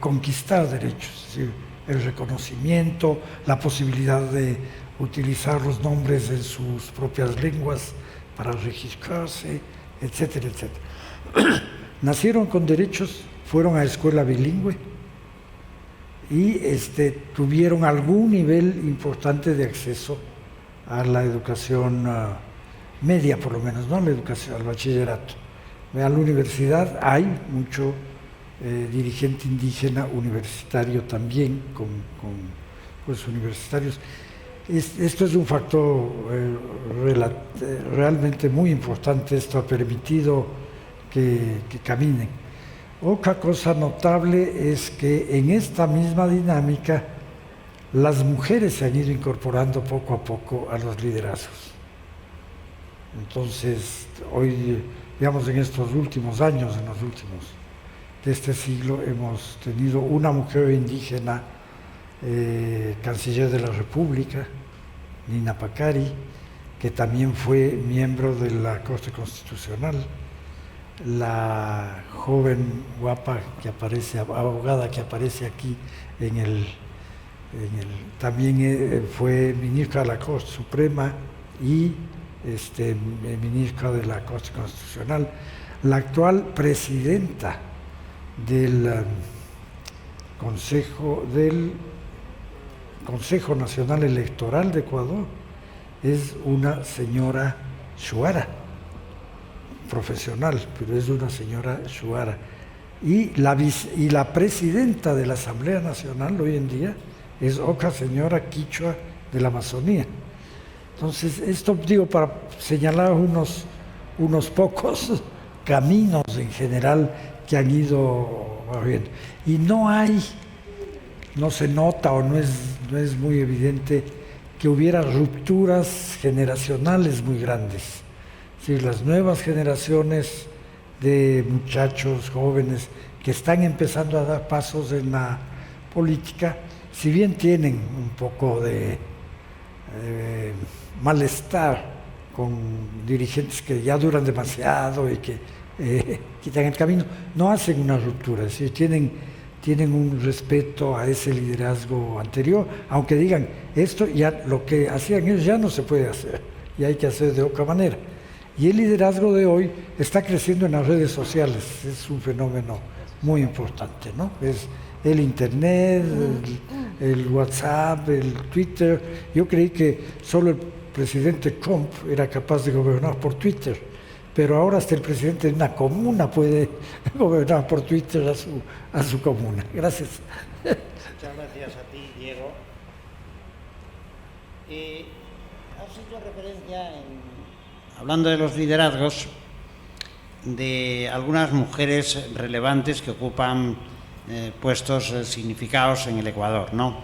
conquistar derechos, es decir, el reconocimiento, la posibilidad de utilizar los nombres en sus propias lenguas para registrarse, etcétera, etcétera. Nacieron con derechos, fueron a escuela bilingüe y tuvieron algún nivel importante de acceso a la educación media, por lo menos, ¿no? La educación, al bachillerato. A la universidad hay mucho dirigente indígena universitario también, con universitarios. Esto es un factor realmente muy importante. Esto ha permitido que caminen. Otra cosa notable es que en esta misma dinámica las mujeres se han ido incorporando poco a poco a los liderazgos. Entonces, hoy, digamos, en estos últimos años, en los últimos de este siglo, hemos tenido una mujer indígena canciller de la República, Nina Pacari, que también fue miembro de la Corte Constitucional. La joven guapa que aparece, abogada que aparece aquí también fue ministra de la Corte Suprema y ministra de la Corte Constitucional. La actual presidenta del Consejo Nacional Electoral de Ecuador es una señora shuara, profesional, pero es una señora shuara. Y la presidenta de la Asamblea Nacional hoy en día es otra señora quichua de la Amazonía. Entonces, esto digo para señalar unos pocos caminos en general que han ido viendo. Y no se nota o no es muy evidente que hubiera rupturas generacionales muy grandes. Es decir, las nuevas generaciones de muchachos jóvenes que están empezando a dar pasos en la política, si bien tienen un poco de malestar con dirigentes que ya duran demasiado y que quitan el camino, no hacen una ruptura, es decir, tienen un respeto a ese liderazgo anterior, aunque digan, esto ya lo que hacían ellos ya no se puede hacer y hay que hacer de otra manera. Y el liderazgo de hoy está creciendo en las redes sociales, es un fenómeno muy importante, ¿no? Es el Internet, el WhatsApp, el Twitter. Yo creí que solo el presidente Trump era capaz de gobernar por Twitter, pero ahora hasta el presidente de una comuna puede gobernar por Twitter a su comuna. Gracias. Muchas gracias a ti, Diego. Has hecho referencia, hablando de los liderazgos, de algunas mujeres relevantes que ocupan puestos significados en el Ecuador, ¿no?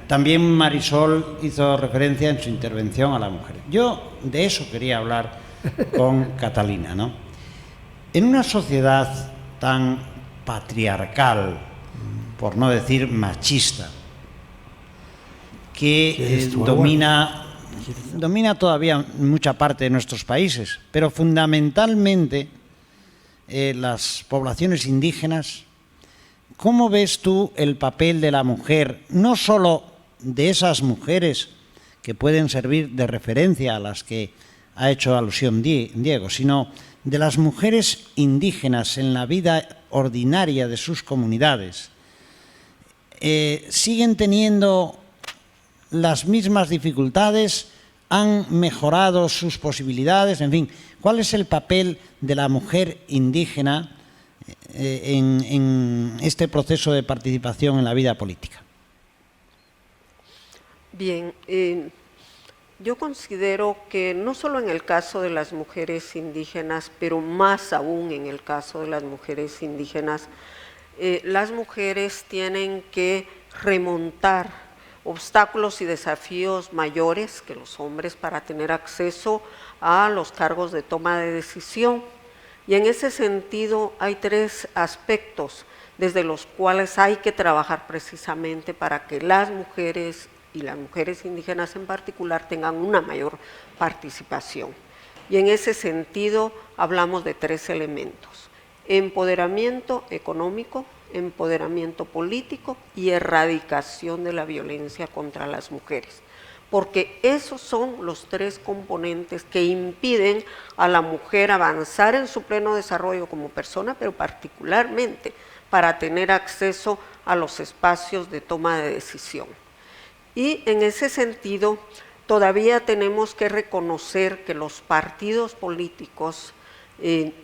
También Marisol hizo referencia en su intervención a la mujer. Yo de eso quería hablar con Catalina, ¿no? En una sociedad tan patriarcal, por no decir machista, que domina todavía mucha parte de nuestros países, pero fundamentalmente las poblaciones indígenas, ¿cómo ves tú el papel de la mujer, no solo de esas mujeres que pueden servir de referencia a las que ha hecho alusión Diego, sino de las mujeres indígenas en la vida ordinaria de sus comunidades? ¿Siguen teniendo las mismas dificultades? ¿Han mejorado sus posibilidades? En fin, ¿cuál es el papel de la mujer indígena en este proceso de participación en la vida política? Bien, yo considero que no solo en el caso de las mujeres indígenas, pero más aún en el caso de las mujeres indígenas, las mujeres tienen que remontar obstáculos y desafíos mayores que los hombres para tener acceso a los cargos de toma de decisión. Y en ese sentido hay tres aspectos desde los cuales hay que trabajar precisamente para que las mujeres y las mujeres indígenas en particular tengan una mayor participación. Y en ese sentido hablamos de tres elementos: empoderamiento económico, empoderamiento político y erradicación de la violencia contra las mujeres, porque esos son los tres componentes que impiden a la mujer avanzar en su pleno desarrollo como persona, pero particularmente para tener acceso a los espacios de toma de decisión. Y en ese sentido, todavía tenemos que reconocer que los partidos políticos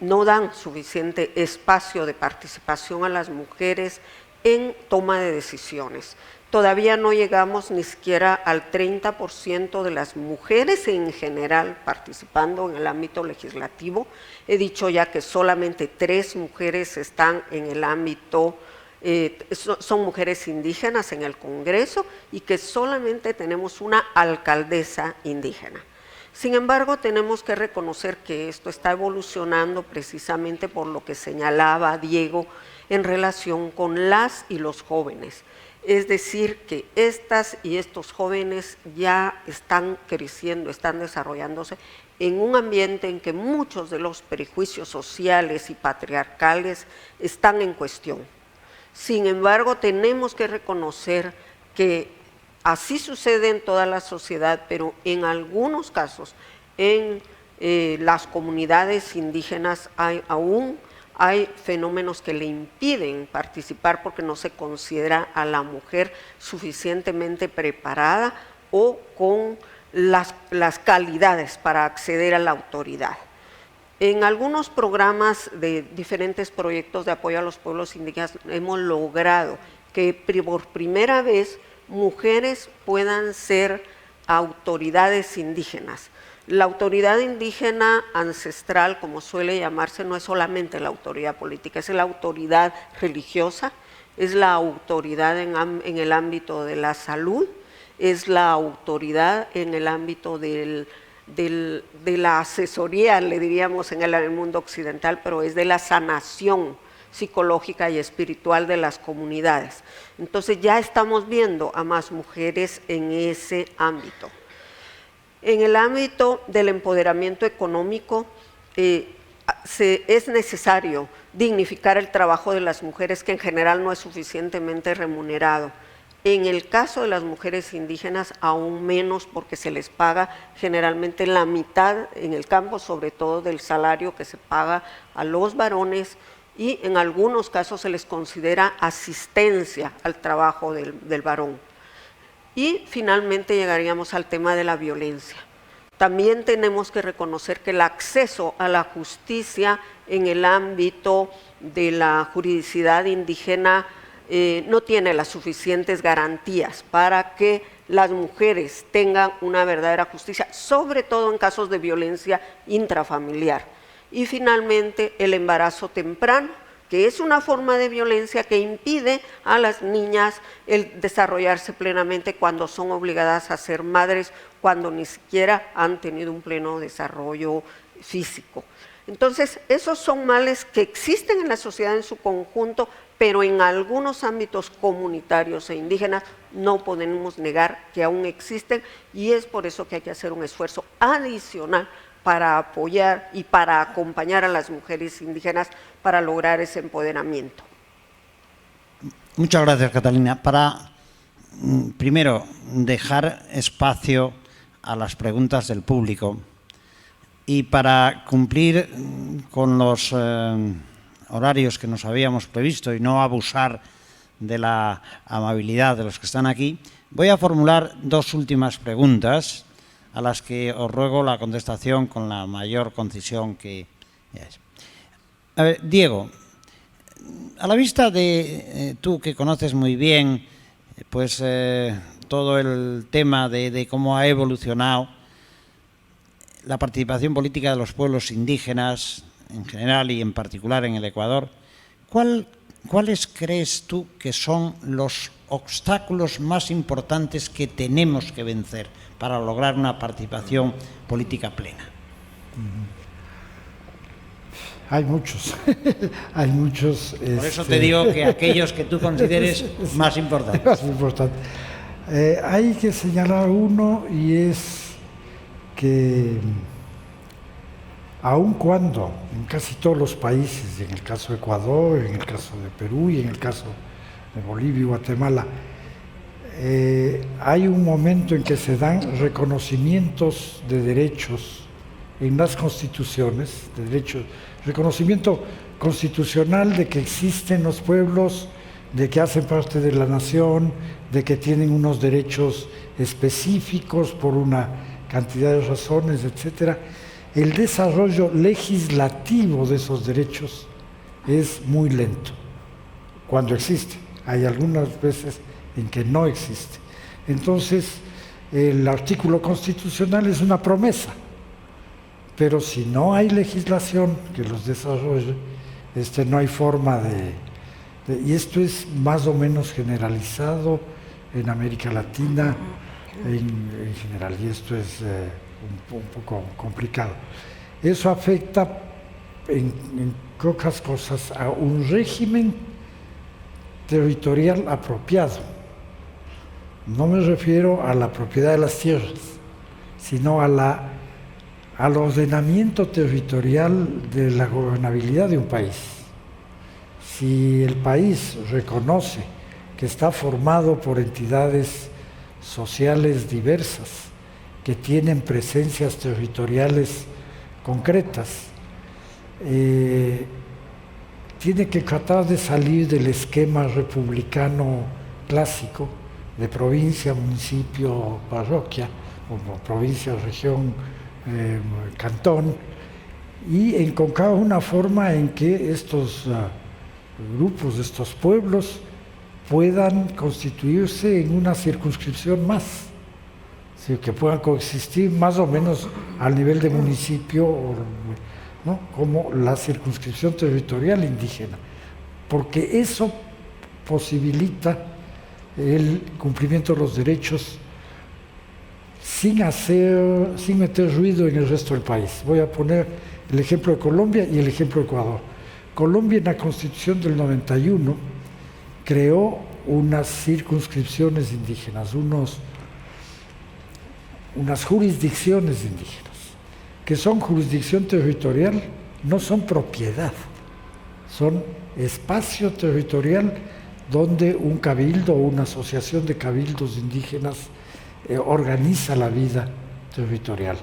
no dan suficiente espacio de participación a las mujeres en toma de decisiones. Todavía no llegamos ni siquiera al 30% de las mujeres en general participando en el ámbito legislativo. He dicho ya que solamente 3 mujeres están en el ámbito, son mujeres indígenas en el Congreso, y que solamente tenemos una alcaldesa indígena. Sin embargo, tenemos que reconocer que esto está evolucionando precisamente por lo que señalaba Diego en relación con las y los jóvenes. Es decir, que estas y estos jóvenes ya están creciendo, están desarrollándose en un ambiente en que muchos de los prejuicios sociales y patriarcales están en cuestión. Sin embargo, tenemos que reconocer que así sucede en toda la sociedad, pero en algunos casos, en las comunidades indígenas aún hay fenómenos que le impiden participar porque no se considera a la mujer suficientemente preparada o con las calidades para acceder a la autoridad. En algunos programas de diferentes proyectos de apoyo a los pueblos indígenas hemos logrado que por primera vez mujeres puedan ser autoridades indígenas. La autoridad indígena ancestral, como suele llamarse, no es solamente la autoridad política, es la autoridad religiosa, es la autoridad en el ámbito de la salud, es la autoridad en el ámbito de la asesoría, le diríamos en el mundo occidental, pero es de la sanación psicológica y espiritual de las comunidades. Entonces ya estamos viendo a más mujeres en ese ámbito. En el ámbito del empoderamiento económico, es necesario dignificar el trabajo de las mujeres, que en general no es suficientemente remunerado. En el caso de las mujeres indígenas, aún menos, porque se les paga generalmente la mitad en el campo, sobre todo del salario que se paga a los varones, y en algunos casos se les considera asistencia al trabajo del varón. Y finalmente llegaríamos al tema de la violencia. También tenemos que reconocer que el acceso a la justicia en el ámbito de la juridicidad indígena no tiene las suficientes garantías para que las mujeres tengan una verdadera justicia, sobre todo en casos de violencia intrafamiliar. Y finalmente el embarazo temprano, que es una forma de violencia que impide a las niñas el desarrollarse plenamente cuando son obligadas a ser madres, cuando ni siquiera han tenido un pleno desarrollo físico. Entonces, esos son males que existen en la sociedad en su conjunto, pero en algunos ámbitos comunitarios e indígenas no podemos negar que aún existen, y es por eso que hay que hacer un esfuerzo adicional para apoyar y para acompañar a las mujeres indígenas para lograr ese empoderamiento. Muchas gracias, Catalina. Para, primero, dejar espacio a las preguntas del público y para cumplir con los horarios que nos habíamos previsto y no abusar de la amabilidad de los que están aquí, voy a formular dos últimas preguntas a las que os ruego la contestación con la mayor concisión que es. A ver, Diego, a la vista de tú que conoces muy bien pues todo el tema de cómo ha evolucionado la participación política de los pueblos indígenas en general y en particular en el Ecuador, ¿cuáles crees tú que son los obstáculos más importantes que tenemos que vencer para lograr una participación política plena? Hay muchos, hay muchos. Por eso te digo que aquellos que tú consideres más importantes. Más importante. Hay que señalar uno, y es que aun cuando en casi todos los países, en el caso de Ecuador, en el caso de Perú y en el caso de Bolivia y Guatemala, hay un momento en que se dan reconocimientos de derechos en las constituciones, de derechos, reconocimiento constitucional de que existen los pueblos, de que hacen parte de la nación, de que tienen unos derechos específicos por una cantidad de razones, etcétera. El desarrollo legislativo de esos derechos es muy lento, cuando existe. Hay algunas veces en que no existe. Entonces, el artículo constitucional es una promesa, pero si no hay legislación que los desarrolle, no hay forma y esto es más o menos generalizado en América Latina en general, y esto es un poco complicado. Eso afecta, en pocas cosas, a un régimen territorial apropiado. No me refiero a la propiedad de las tierras, sino al ordenamiento territorial de la gobernabilidad de un país. Si el país reconoce que está formado por entidades sociales diversas, que tienen presencias territoriales concretas, tiene que tratar de salir del esquema republicano clásico de provincia, municipio, parroquia, o provincia, región, cantón, y encontrar una forma en que estos grupos, estos pueblos, puedan constituirse en una circunscripción más, que puedan coexistir más o menos al nivel de municipio, ¿no?, como la circunscripción territorial indígena, porque eso posibilita el cumplimiento de los derechos sin meter ruido en el resto del país. Voy a poner el ejemplo de Colombia y el ejemplo de Ecuador. Colombia, en la Constitución del 91, creó unas circunscripciones indígenas, unas jurisdicciones indígenas, que son jurisdicción territorial, no son propiedad, son espacio territorial donde un cabildo o una asociación de cabildos indígenas organiza la vida territorial,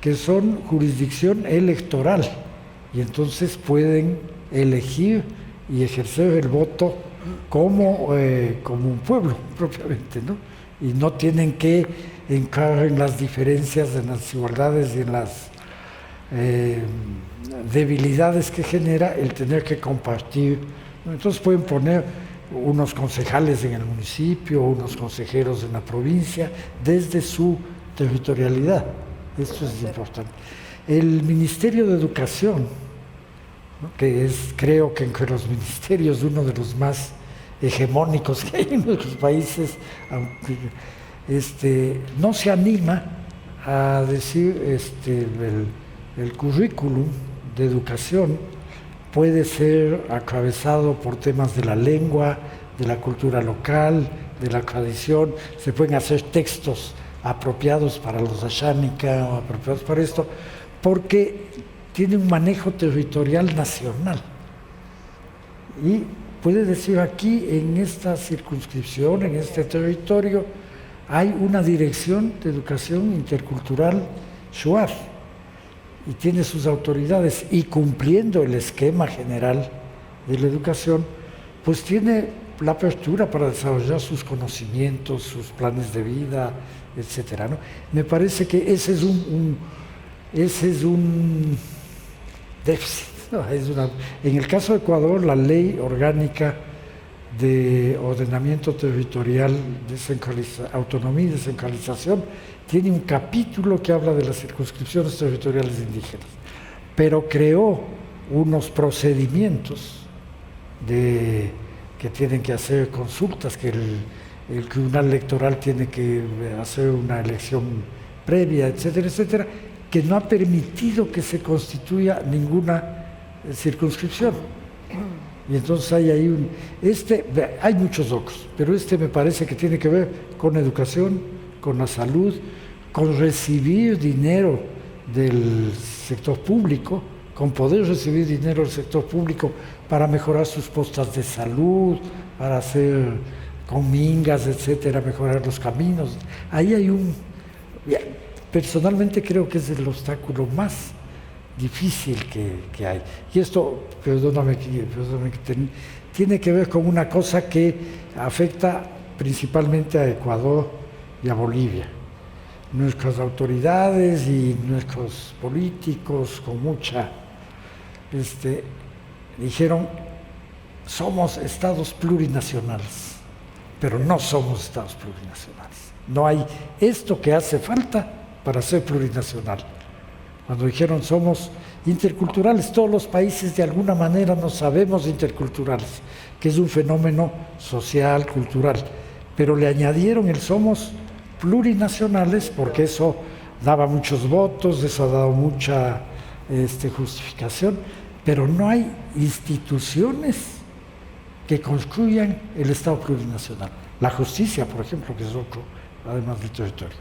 que son jurisdicción electoral, y entonces pueden elegir y ejercer el voto como un pueblo propiamente, ¿no? Y no tienen que entrar en las diferencias, en las desigualdades y en las debilidades que genera el tener que compartir, ¿no? Entonces pueden poner unos concejales en el municipio, unos consejeros en la provincia, desde su territorialidad. Esto es importante. El Ministerio de Educación, ¿no?, que es, creo que entre los ministerios, uno de los más hegemónicos que hay en nuestros países, aunque no se anima a decir el currículum de educación puede ser atravesado por temas de la lengua, de la cultura local, de la tradición. Se pueden hacer textos apropiados para los Ashánica o apropiados para esto, porque tiene un manejo territorial nacional. Y puede decir aquí, en esta circunscripción, en este territorio, hay una dirección de educación intercultural Shuar, y tiene sus autoridades, y cumpliendo el esquema general de la educación, pues tiene la apertura para desarrollar sus conocimientos, sus planes de vida, etcétera, ¿no? Me parece que ese es un déficit, ¿no? En el caso de Ecuador, la ley orgánica de ordenamiento territorial, autonomía y descentralización, tiene un capítulo que habla de las circunscripciones territoriales indígenas, pero creó unos procedimientos que tienen que hacer consultas, que el Tribunal Electoral tiene que hacer una elección previa, etcétera, etcétera, que no ha permitido que se constituya ninguna circunscripción. Y entonces hay ahí hay muchos otros, pero me parece que tiene que ver con educación, con la salud, con recibir dinero del sector público, con poder recibir dinero del sector público para mejorar sus postas de salud, para hacer comingas, etcétera, mejorar los caminos. Ahí hay personalmente creo que es el obstáculo más difícil que hay. Y esto, perdóname, tiene que ver con una cosa que afecta principalmente a Ecuador y a Bolivia. Nuestras autoridades y nuestros políticos con mucha dijeron: somos estados plurinacionales, pero no somos estados plurinacionales. No hay esto que hace falta para ser plurinacional. Cuando dijeron somos interculturales, todos los países de alguna manera nos sabemos interculturales, que es un fenómeno social, cultural, pero le añadieron el somos plurinacionales porque eso daba muchos votos, eso ha dado mucha justificación, pero no hay instituciones que construyan el Estado plurinacional. La justicia, por ejemplo, que es otro, además del territorio.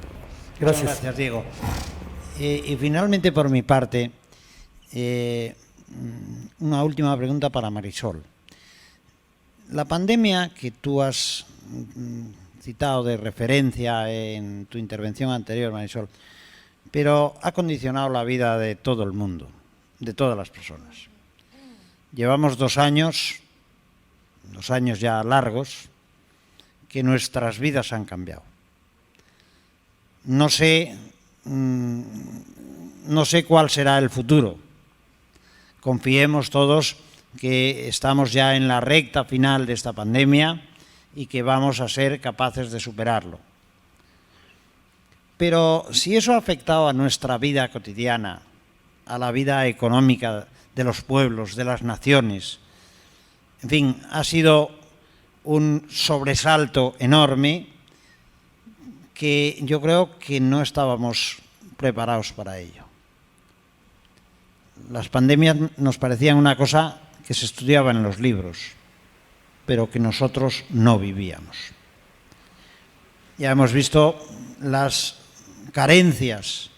Gracias. Gracias, Diego. Y finalmente, por mi parte, una última pregunta para Marisol. La pandemia que tú has citado de referencia en tu intervención anterior, Marisol, pero ha condicionado la vida de todo el mundo, de todas las personas. Llevamos 2 años ya largos, que nuestras vidas han cambiado. No sé cuál será el futuro. Confiemos todos que estamos ya en la recta final de esta pandemia y que vamos a ser capaces de superarlo. Pero si eso ha afectado a nuestra vida cotidiana, a la vida económica de los pueblos, de las naciones, en fin, ha sido un sobresalto enorme que yo creo que no estábamos preparados para ello. Las pandemias nos parecían una cosa que se estudiaba en los libros, pero que nosotros no vivíamos. Ya hemos visto las carencias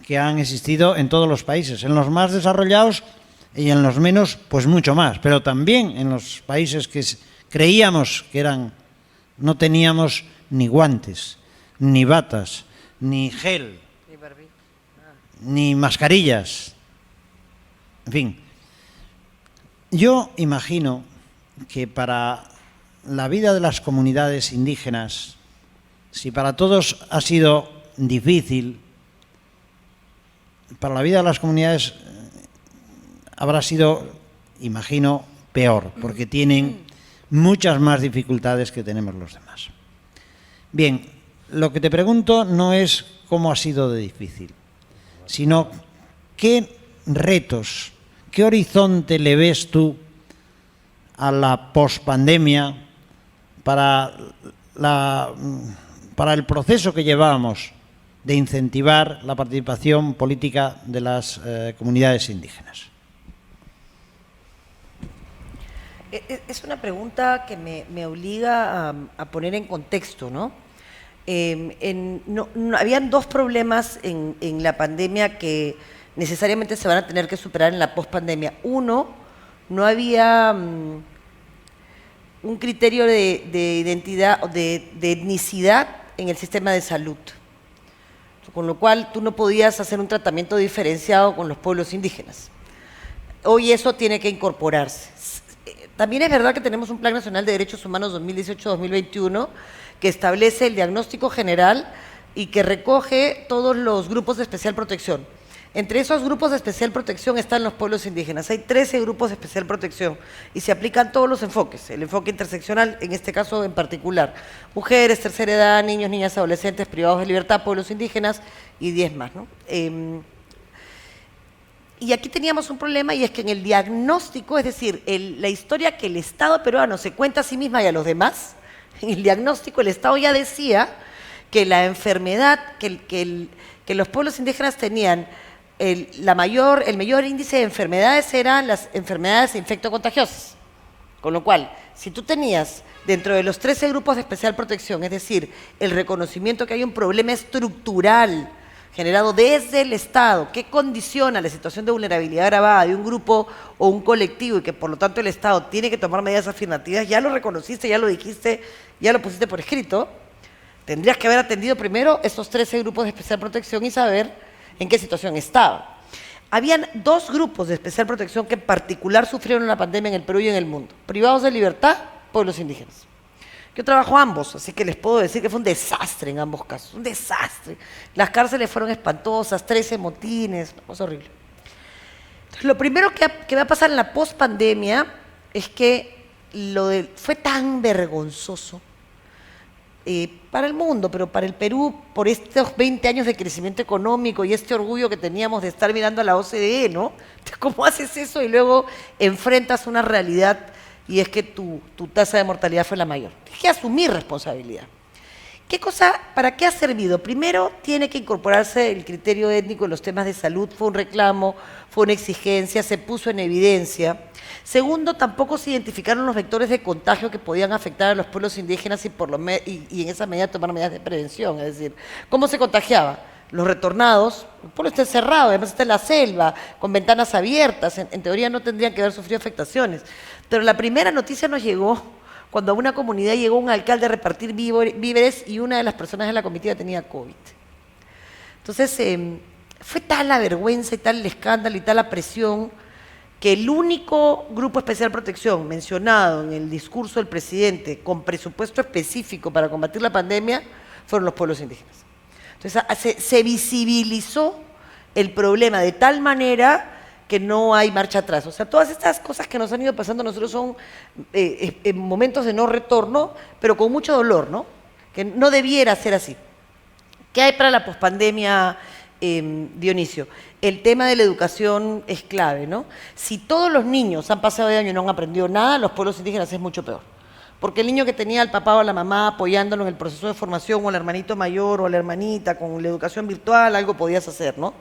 que han existido en todos los países, en los más desarrollados y en los menos, pues mucho más, pero también en los países que creíamos que no teníamos ni guantes, ni batas, ni gel, ni mascarillas. En fin, yo imagino que para la vida de las comunidades indígenas, si para todos ha sido difícil, para la vida de las comunidades habrá sido, imagino, peor, porque tienen muchas más dificultades que tenemos los demás. Bien, lo que te pregunto no es cómo ha sido de difícil, sino qué retos, qué horizonte le ves tú a la pospandemia para el proceso que llevamos de incentivar la participación política de las comunidades indígenas? Es una pregunta que me obliga a poner en contexto, ¿no? Habían dos problemas en la pandemia que necesariamente se van a tener que superar en la pospandemia. Uno, no había un criterio de identidad o de etnicidad en el sistema de salud, con lo cual tú no podías hacer un tratamiento diferenciado con los pueblos indígenas. Hoy eso tiene que incorporarse. También es verdad que tenemos un Plan Nacional de Derechos Humanos 2018-2021 que establece el diagnóstico general y que recoge todos los grupos de especial protección. Entre esos grupos de especial protección están los pueblos indígenas. Hay 13 grupos de especial protección y se aplican todos los enfoques. El enfoque interseccional, en este caso en particular, mujeres, tercera edad, niños, niñas, adolescentes, privados de libertad, pueblos indígenas y 10 más, ¿no? Y aquí teníamos un problema, y es que en el diagnóstico, es decir, la historia que el Estado peruano se cuenta a sí misma y a los demás, en el diagnóstico el Estado ya decía que la enfermedad, que los pueblos indígenas tenían, el mayor índice de enfermedades eran las enfermedades infectocontagiosas. Con lo cual, si tú tenías dentro de los 13 grupos de especial protección, es decir, el reconocimiento que hay un problema estructural generado desde el Estado, que condiciona la situación de vulnerabilidad agravada de un grupo o un colectivo y que por lo tanto el Estado tiene que tomar medidas afirmativas, ya lo reconociste, ya lo dijiste, ya lo pusiste por escrito, tendrías que haber atendido primero esos 13 grupos de especial protección y saber en qué situación estaba. Habían dos grupos de especial protección que en particular sufrieron la pandemia en el Perú y en el mundo: privados de libertad, pueblos indígenas. Yo trabajo ambos, así que les puedo decir que fue un desastre en ambos casos, un desastre. Las cárceles fueron espantosas, 13 motines, una cosa horrible. Entonces, lo primero que va a pasar en la pospandemia es que fue tan vergonzoso para el mundo, pero para el Perú, por estos 20 años de crecimiento económico y este orgullo que teníamos de estar mirando a la OCDE, ¿no? Entonces, ¿cómo haces eso y luego enfrentas una realidad y es que tu tasa de mortalidad fue la mayor? Tienes que asumir responsabilidad. ¿Para qué ha servido? Primero, tiene que incorporarse el criterio étnico en los temas de salud. Fue un reclamo, fue una exigencia, se puso en evidencia. Segundo, tampoco se identificaron los vectores de contagio que podían afectar a los pueblos indígenas y en esa medida tomar medidas de prevención. Es decir, ¿cómo se contagiaba? Los retornados, el pueblo está encerrado, además está en la selva, con ventanas abiertas, en teoría no tendrían que haber sufrido afectaciones. Pero la primera noticia nos llegó cuando a una comunidad llegó un alcalde a repartir víveres y una de las personas de la comitiva tenía COVID. Entonces, fue tal la vergüenza y tal el escándalo y tal la presión que el único grupo especial protección mencionado en el discurso del presidente con presupuesto específico para combatir la pandemia fueron los pueblos indígenas. Entonces, se visibilizó el problema de tal manera que no hay marcha atrás. O sea, todas estas cosas que nos han ido pasando a nosotros son momentos de no retorno, pero con mucho dolor, ¿no? Que no debiera ser así. ¿Qué hay para la pospandemia, Dionisio? El tema de la educación es clave, ¿no? Si todos los niños han pasado de año y no han aprendido nada, los pueblos indígenas es mucho peor. Porque el niño que tenía al papá o a la mamá apoyándolo en el proceso de formación, o al hermanito mayor o a la hermanita con la educación virtual, algo podías hacer, ¿no?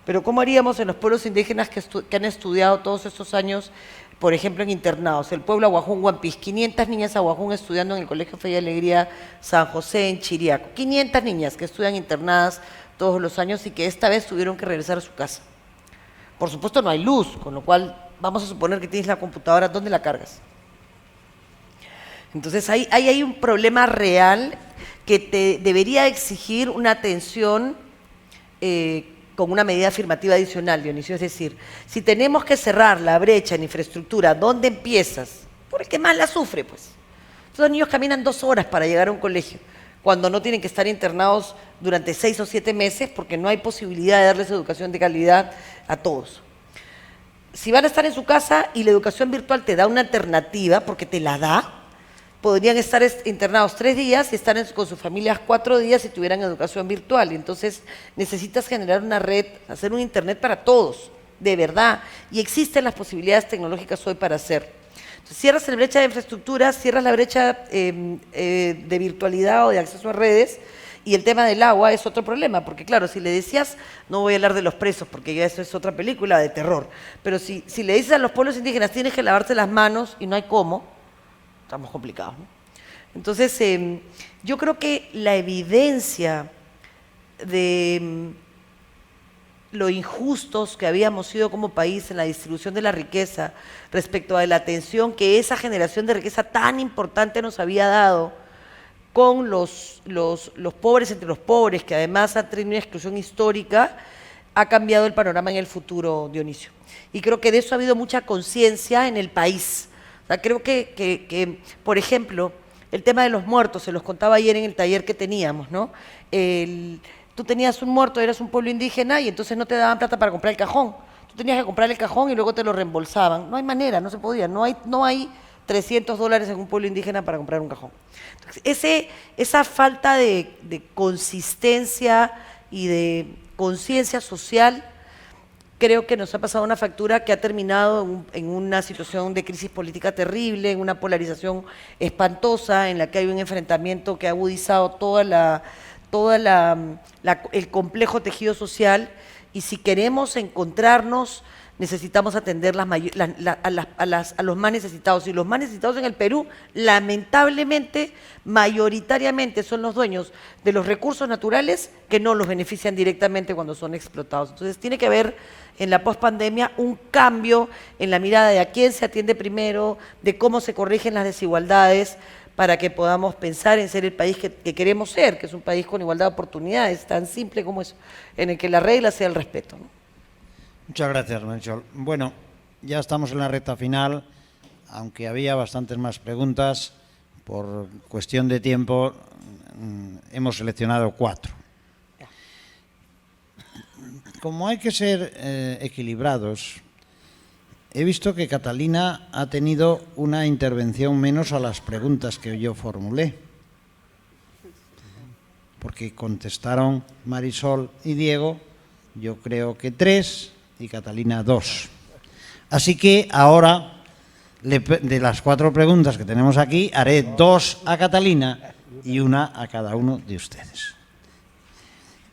Pero ¿cómo haríamos en los pueblos indígenas que han estudiado todos estos años, por ejemplo, en internados? El pueblo Aguajún Huampis, 500 niñas Aguajún estudiando en el Colegio Fe y Alegría San José en Chiriaco. 500 niñas que estudian internadas todos los años y que esta vez tuvieron que regresar a su casa. Por supuesto no hay luz, con lo cual vamos a suponer que tienes la computadora, ¿dónde la cargas? Entonces ahí hay un problema real que te debería exigir una atención con una medida afirmativa adicional, Dionisio. Es decir, si tenemos que cerrar la brecha en infraestructura, ¿dónde empiezas? Por el que más la sufre, pues. Los niños caminan 2 horas para llegar a un colegio, cuando no tienen que estar internados durante 6 o 7 meses porque no hay posibilidad de darles educación de calidad a todos. Si van a estar en su casa y la educación virtual te da una alternativa, porque te la da, podrían estar internados 3 días y estar con sus familias 4 días si tuvieran educación virtual. Entonces necesitas generar una red, hacer un internet para todos, de verdad. Y existen las posibilidades tecnológicas hoy para hacerlo. Entonces, cierras la brecha de infraestructura, cierras la brecha de virtualidad o de acceso a redes Y el tema del agua es otro problema, porque claro, si le decías, no voy a hablar de los presos, porque ya eso es otra película de terror, pero si le dices a los pueblos indígenas, tienes que lavarse las manos y no hay cómo, estamos complicados, ¿no? Entonces, yo creo que la evidencia de lo injustos que habíamos sido como país en la distribución de la riqueza respecto a la atención que esa generación de riqueza tan importante nos había dado con los pobres entre los pobres, que además han tenido una exclusión histórica, ha cambiado el panorama en el futuro, Dionisio. Y creo que de eso ha habido mucha conciencia en el país. O sea, creo que, por ejemplo, el tema de los muertos, se los contaba ayer en el taller que teníamos, ¿no? Tú tenías un muerto, eras un pueblo indígena y entonces no te daban plata para comprar el cajón. Tú tenías que comprar el cajón y luego te lo reembolsaban. No hay manera, no se podía. No hay $300 en un pueblo indígena para comprar un cajón. Entonces, esa falta de consistencia y de conciencia social creo que nos ha pasado una factura que ha terminado en una situación de crisis política terrible, en una polarización espantosa, en la que hay un enfrentamiento que ha agudizado el complejo tejido social, y si queremos encontrarnos necesitamos atender a los más necesitados, y los más necesitados en el Perú lamentablemente mayoritariamente son los dueños de los recursos naturales que no los benefician directamente cuando son explotados. Entonces tiene que haber en la pospandemia un cambio en la mirada de a quién se atiende primero, de cómo se corrigen las desigualdades, para que podamos pensar en ser el país que queremos ser, que es un país con igualdad de oportunidades, tan simple como eso, en el que la regla sea el respeto, ¿no? Muchas gracias, Marisol. Bueno, ya estamos en la recta final, aunque había bastantes más preguntas, por cuestión de tiempo hemos seleccionado 4. Como hay que ser equilibrados, he visto que Catalina ha tenido una intervención menos a las preguntas que yo formulé, porque contestaron Marisol y Diego, yo creo que 3 y Catalina 2. Así que ahora, de las 4 preguntas que tenemos aquí, haré 2 a Catalina y 1 a cada uno de ustedes.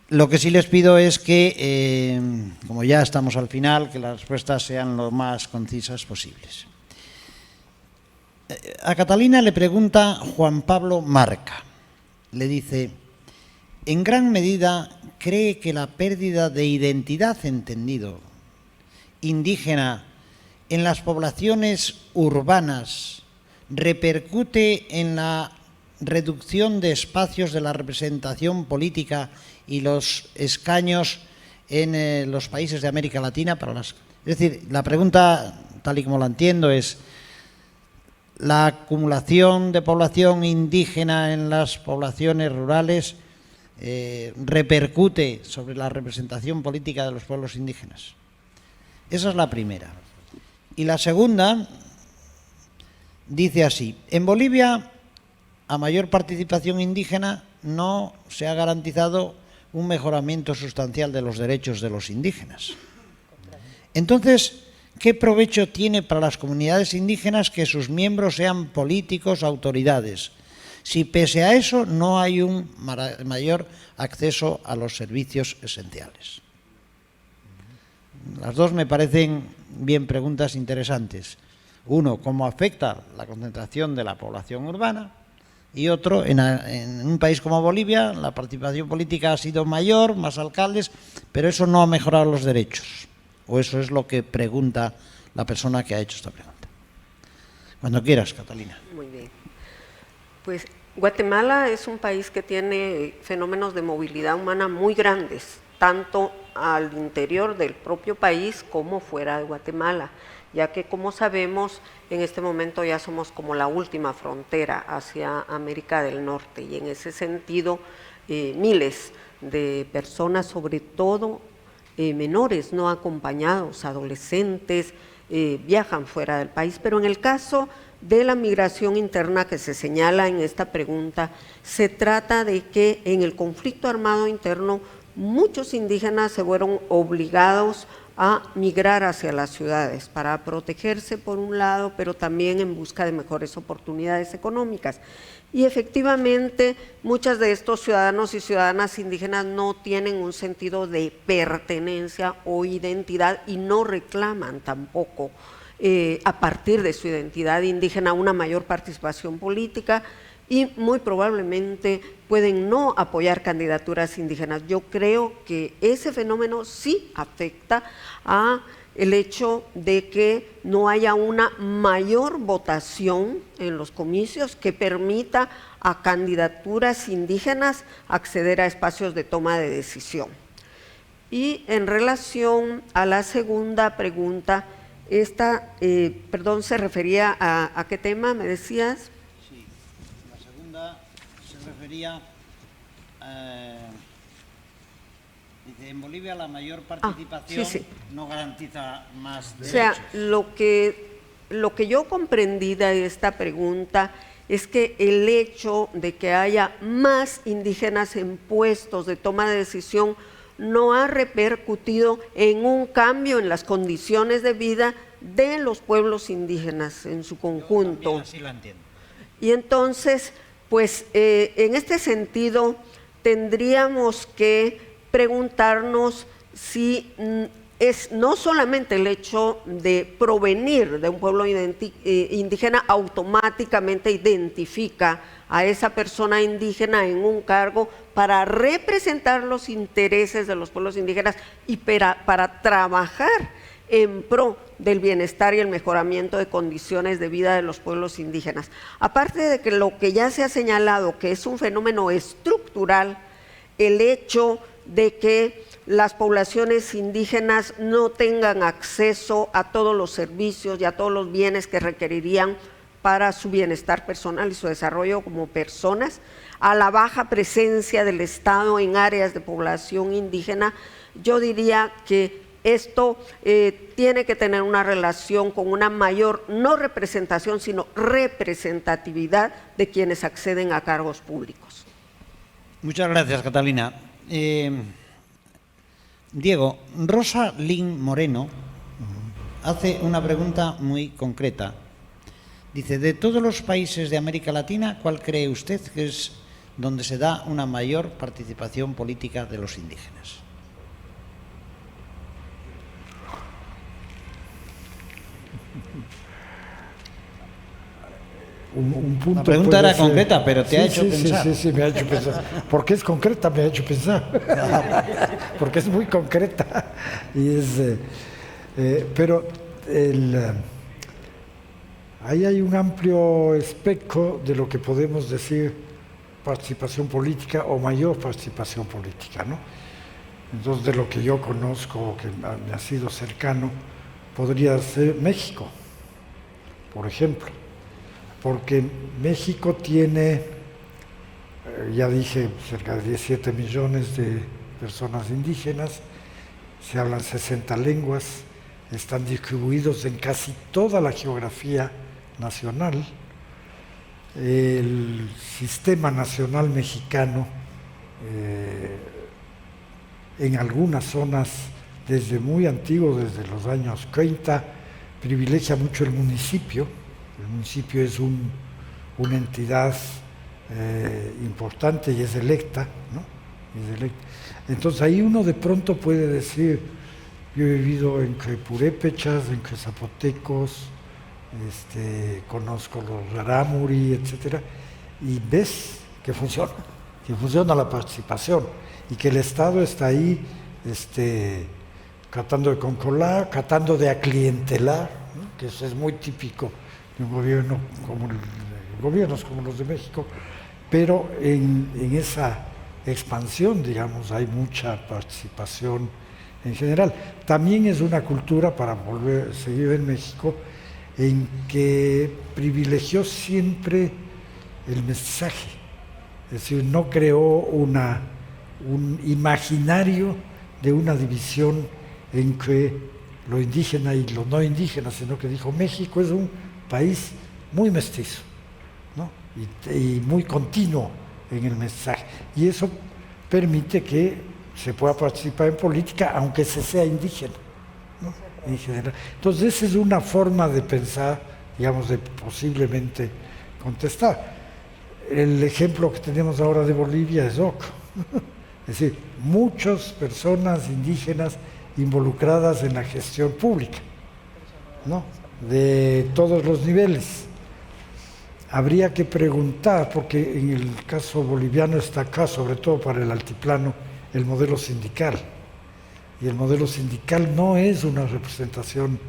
Lo que sí les pido es que, como ya estamos al final, que las respuestas sean lo más concisas posibles. A Catalina le pregunta Juan Pablo Marca. Le dice, en gran medida, ¿cree que la pérdida de identidad, entendido, indígena en las poblaciones urbanas repercute en la reducción de espacios de la representación política y los escaños en los países de América Latina? Es decir, la pregunta, tal y como la entiendo, es ¿la acumulación de población indígena en las poblaciones rurales repercute sobre la representación política de los pueblos indígenas? Esa es la primera. Y la segunda dice así: en Bolivia, a mayor participación indígena, no se ha garantizado un mejoramiento sustancial de los derechos de los indígenas. Entonces, ¿qué provecho tiene para las comunidades indígenas que sus miembros sean políticos, autoridades, si pese a eso no hay un mayor acceso a los servicios esenciales? Las dos me parecen bien preguntas interesantes. Uno, ¿cómo afecta la concentración de la población urbana? Y otro, en un país como Bolivia, la participación política ha sido mayor, más alcaldes, pero eso no ha mejorado los derechos. O eso es lo que pregunta la persona que ha hecho esta pregunta. Cuando quieras, Catalina. Muy bien. Pues Guatemala es un país que tiene fenómenos de movilidad humana muy grandes, tanto al interior del propio país como fuera de Guatemala, ya que, como sabemos, en este momento ya somos como la última frontera hacia América del Norte, y en ese sentido miles de personas, sobre todo menores no acompañados, adolescentes, viajan fuera del país. Pero en el caso de la migración interna que se señala en esta pregunta, se trata de que en el conflicto armado interno muchos indígenas se fueron obligados a migrar hacia las ciudades para protegerse por un lado, pero también en busca de mejores oportunidades económicas. Y efectivamente, muchos de estos ciudadanos y ciudadanas indígenas no tienen un sentido de pertenencia o identidad y no reclaman tampoco a partir de su identidad indígena una mayor participación política y muy probablemente pueden no apoyar candidaturas indígenas. Yo creo que ese fenómeno sí afecta a el hecho de que no haya una mayor votación en los comicios que permita a candidaturas indígenas acceder a espacios de toma de decisión. Y en relación a la segunda pregunta, esta, se refería a qué tema, ¿me decías? Sí, la segunda se refería, dice, en Bolivia la mayor participación no garantiza más derechos. O sea, lo que yo comprendí de esta pregunta es que el hecho de que haya más indígenas en puestos de toma de decisión no ha repercutido en un cambio en las condiciones de vida de los pueblos indígenas en su conjunto. Yo así lo entiendo. Y entonces, pues en este sentido, tendríamos que preguntarnos si es no solamente el hecho de provenir de un pueblo indígena automáticamente identifica a esa persona indígena en un cargo para representar los intereses de los pueblos indígenas y para trabajar en pro del bienestar y el mejoramiento de condiciones de vida de los pueblos indígenas. Aparte de que lo que ya se ha señalado, que es un fenómeno estructural, el hecho de que las poblaciones indígenas no tengan acceso a todos los servicios y a todos los bienes que requerirían para su bienestar personal y su desarrollo como personas, a la baja presencia del Estado en áreas de población indígena, yo diría que esto tiene que tener una relación con una mayor, no representación, sino representatividad de quienes acceden a cargos públicos. Muchas gracias, Catalina. Diego, Rosa Lin Moreno hace una pregunta muy concreta. Dice, de todos los países de América Latina, ¿cuál cree usted que es donde se da una mayor participación política de los indígenas? Un punto. La pregunta era concreta, pero te ha hecho pensar. Sí, me ha hecho pensar. Porque es concreta, me ha hecho pensar. Porque es muy concreta. Y pero ahí hay un amplio espectro de lo que podemos decir participación política o mayor participación política, ¿no? Entonces, de lo que yo conozco, que me ha sido cercano, podría ser México, por ejemplo. Porque México tiene, ya dije, cerca de 17 millones de personas indígenas, se hablan 60 lenguas, están distribuidos en casi toda la geografía nacional. El sistema nacional mexicano, en algunas zonas, desde muy antiguo, desde los años 30, privilegia mucho el municipio. El municipio es una entidad importante y es electa, ¿no? Es electa. Entonces ahí uno de pronto puede decir, yo he vivido entre purépechas, entre zapotecos, conozco los rarámuri, etcétera, y ves que funciona la participación y que el Estado está ahí tratando de controlar, tratando de aclientelar, ¿no? Que eso es muy típico de un gobierno gobiernos como los de México, pero en esa expansión, digamos, hay mucha participación en general. También es una cultura, para volver a seguir en México, en que privilegió siempre el mensaje, es decir, no creó un imaginario de una división entre lo indígena y lo no indígena, sino que dijo, México es un país muy mestizo, ¿no? y muy continuo en el mensaje, y eso permite que se pueda participar en política aunque se sea indígena, en general. Entonces, esa es una forma de pensar, digamos, de posiblemente contestar. El ejemplo que tenemos ahora de Bolivia es OC. Es decir, muchas personas indígenas involucradas en la gestión pública, ¿no? De todos los niveles. Habría que preguntar, porque en el caso boliviano está acá, sobre todo para el altiplano, el modelo sindical. Y el modelo sindical no es una representación,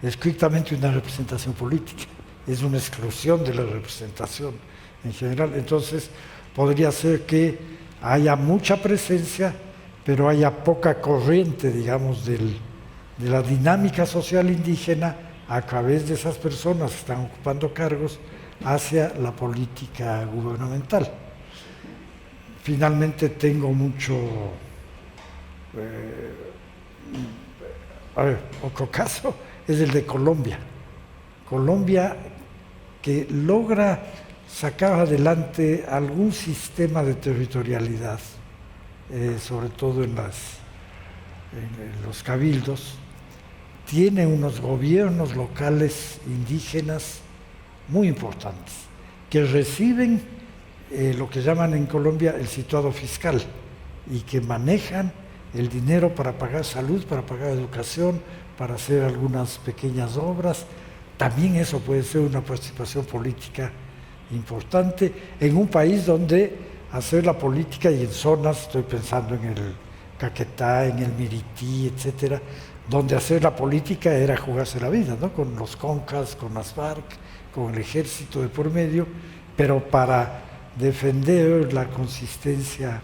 estrictamente una representación política, es una exclusión de la representación en general. Entonces, podría ser que haya mucha presencia, pero haya poca corriente, digamos, de la dinámica social indígena a través de esas personas que están ocupando cargos hacia la política gubernamental. Finalmente tengo mucho... otro caso es el de Colombia. Colombia que logra sacar adelante algún sistema de territorialidad, sobre todo en los cabildos, tiene unos gobiernos locales indígenas muy importantes, que reciben lo que llaman en Colombia el situado fiscal y que manejan el dinero para pagar salud, para pagar educación, para hacer algunas pequeñas obras. También eso puede ser una participación política importante en un país donde hacer la política, y en zonas, estoy pensando en el Caquetá, en el Mirití, etcétera, donde hacer la política era jugarse la vida, ¿no? Con los concas, con las FARC, con el ejército de por medio, pero para defender la consistencia